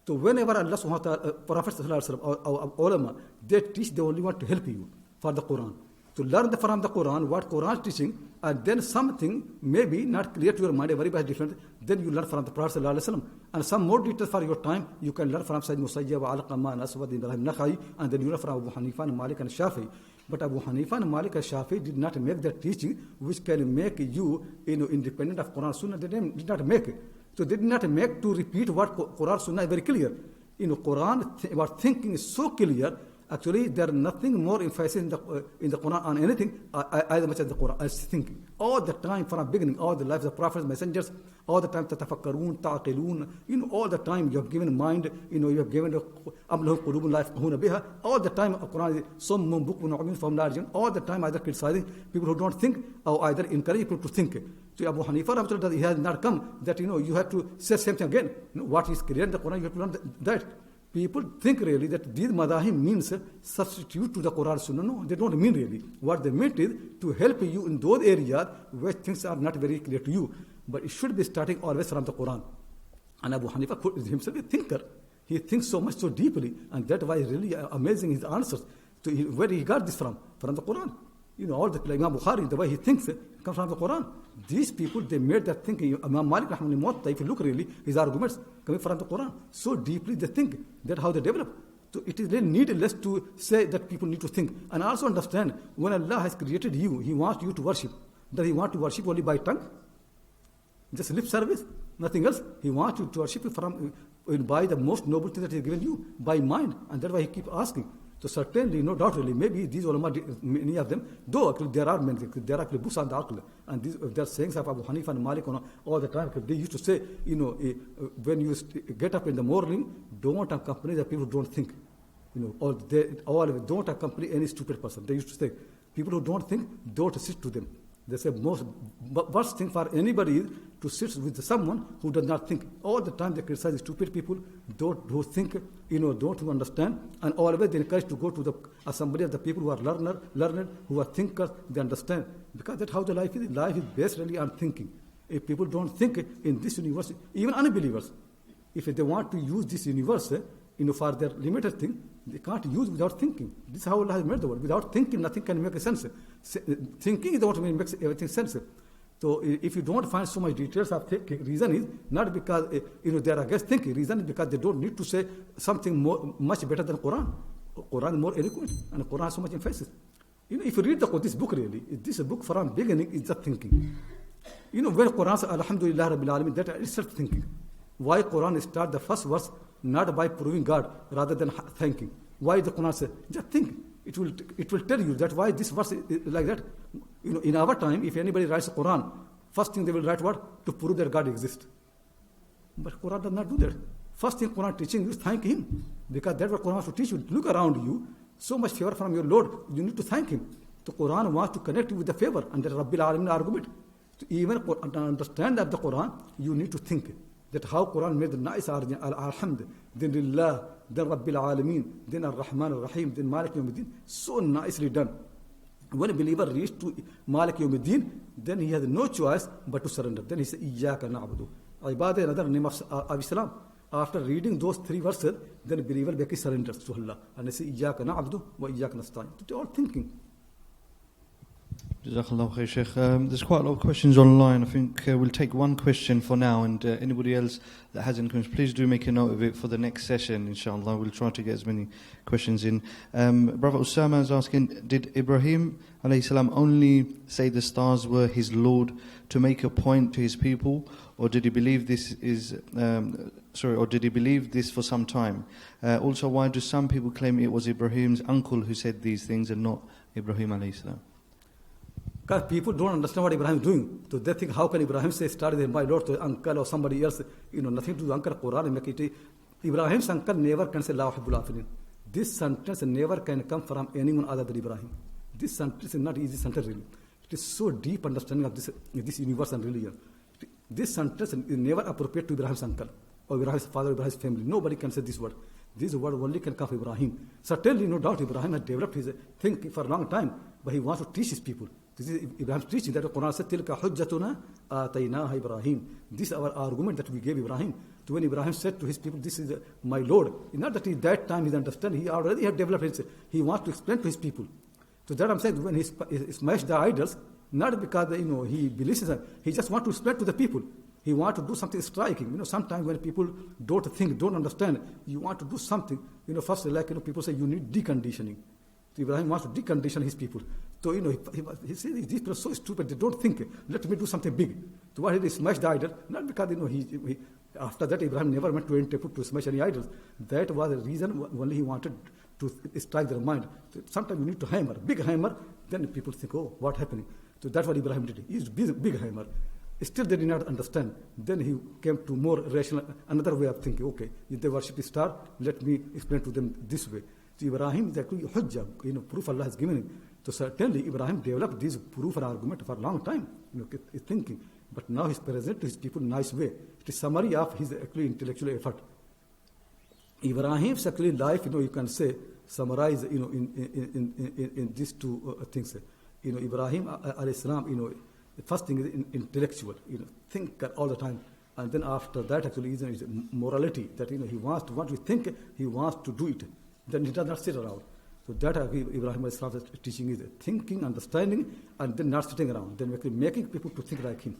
So whenever Allah subhanahu wa ta'ala, Prophet ﷺ, or ulama, they teach, they only want to help you for the Quran. To learn from the Quran, what Quran is teaching, and then something maybe not clear to your mind, everybody different, then you learn from the Prophet ﷺ. And some more details for your time, you can learn from Sayyid Musayyab, Alqamah, and Aswad, Ibrahim Nakhai, and then you learn from Abu Hanifa and Malik and Shafi. But Abu Hanifa and Malik and Shafi did not make that teaching which can make you, independent of Quran Sunnah. They did not make it. So they did not make to repeat what Quran Sunnah is very clear. Quran, what thinking is so clear. Actually, there is nothing more emphasis in the Quran on anything as much as the Quran as thinking. All the time from beginning, all the lives of prophets, messengers, all the time tatafakkarun, ta'qilun, all the time you have given mind, you have given amlahu qulubun la yafqahuna biha. All the time Quran is summum bukmun umyun from large. All the time either criticizing people who don't think or either encouraging people to think. So Abu Hanifa, he has not come that you have to say something again. What is clear in the Quran, you have to learn that. People think really that these madahim means substitute to the Quran Sunnah. No, they don't mean really. What they meant is to help you in those areas where things are not very clear to you. But it should be starting always from the Quran. And Abu Hanifa is himself a thinker. He thinks so much, so deeply. And that's why really amazing his answers. So where he got this from? From the Quran. All the Imam Bukhari, the way he thinks, comes from the Quran. These people, they made that thinking. Imam Malik, if you look really, his arguments coming from the Quran. So deeply they think. That's how they develop. So it is really needless to say that people need to think. And also understand, when Allah has created you, He wants you to worship. Does He want to worship only by tongue? Just lip service? Nothing else. He wants you to worship by the most noble thing that He has given you, by mind. And that's why He keeps asking. So certainly, no doubt really, maybe these ulama, many of them, though actually there are many, there are actually books on the aql, and there are sayings of Abu Hanifa and Malik all the time. They used to say, when you get up in the morning, don't accompany the people who don't think. Don't accompany any stupid person. They used to say, people who don't think, don't sit to them. They say worst thing for anybody is to sit with someone who does not think. All the time they criticize stupid people, who think, don't understand, and always they encourage to go to the assembly of the people who are learned, who are thinkers, they understand. Because that's how the life is. Life is based really on thinking. If people don't think in this universe, even unbelievers, if they want to use this universe, for their limited thing, they can't use without thinking. This is how Allah has made the world. Without thinking, nothing can make sense. Thinking is what makes everything sense. So if you don't find so much details of thinking, reason is not because they are against thinking. Reason is because they don't need to say something much better than Quran. Quran is more eloquent, and Quran has so much emphasis. If you read this book really, this book from beginning is just thinking. When Quran says Alhamdulillah Rabbil Alamin, that is just thinking. Why Quran start the first verse not by proving God rather than thanking? Why the Quran says just think? It will tell you that why this verse is like that. In our time, if anybody writes a Quran, first thing they will write what? To prove that God exists. But Quran does not do that. First thing Quran teaching you is thank Him, because that's what Quran wants to teach you. Look around you, so much favor from your Lord. You need to thank Him. So Quran wants to connect you with the favor, and the Rabbil Alamin argument. To even understand that the Quran, you need to think that how Quran made the nice Alhamd, then Lillah, then Rabbil Alameen, then Ar-Rahman Ar-Rahim, then Malik Yawmiddin. So nicely done. When a believer reaches to Malik Yawmiddin, then he has no choice but to surrender. Then he says, Iyyaka na'budu. Ibadah, another name of Islam. After reading those 3 verses, then a believer surrenders to Allah. And he says, Iyyaka na'budu wa Iyyaka nasta'in. They're all thinking. Jazakallah khair, Sheikh. There's quite a lot of questions online. I think we'll take one question for now, and anybody else that has any questions, please do make a note of it for the next session, inshallah. We'll try to get as many questions in. Brother Usama is asking, did Ibrahim alayhi salam only say the stars were his Lord to make a point to his people, or did he believe this for some time? Also, why do some people claim it was Ibrahim's uncle who said these things and not Ibrahim alayhi salam? Because people don't understand what Ibrahim is doing. So they think, how can Ibrahim say, started my Lord to uncle or somebody else? Nothing to do uncle, Quran and make it. Ibrahim's uncle never can say, La uhibbul afilin. This sentence never can come from anyone other than Ibrahim. This sentence is not easy sentence really. It is so deep understanding of this universe and religion. This sentence is never appropriate to Ibrahim's uncle or Ibrahim's father or Ibrahim's family. Nobody can say this word. This word only can come from Ibrahim. Certainly, no doubt, Ibrahim has developed his thinking for a long time, but he wants to teach his people. This is Ibrahim's teaching that the Quran said, Tilka hujjatuna ataynaha Ibrahim. This is our argument that we gave Ibrahim. So when Ibrahim said to his people, this is my Lord, it's not that at that time he understand, he already had developed it. He wants to explain to his people. So that I'm saying, when he smashed the idols, not because he believes in them, he just wants to explain to the people. He wants to do something striking. Sometimes when people don't think, don't understand, you want to do something. First, people say you need deconditioning. So Ibrahim wants to decondition his people. So, he says, these people are so stupid, they don't think, let me do something big. So why did he smash the idol? Not because, he after that, Ibrahim never went to any temple to smash any idols. That was the reason only he wanted to strike their mind. So sometimes you need to hammer, big hammer, then people think, oh, what's happening? So that's what Ibrahim did. He used big hammer. Still they did not understand. Then he came to more rational, another way of thinking. Okay, if they worship the star, let me explain to them this way. So Ibrahim is actually hujjah, proof Allah has given him. So certainly Ibrahim developed this proof and argument for a long time, thinking. But now he's present to his people in a nice way. It is summary of his actually intellectual effort. Ibrahim's actually life, you can say, summarize, in these two things. Ibrahim alayhi salam, the first thing is intellectual, think all the time. And then after that, actually, is morality, that, he wants to, what we think, he wants to do it. Then he does not sit around. So that Ibrahim alayhi salam's teaching is thinking, understanding, and then not sitting around. Then making people to think like him.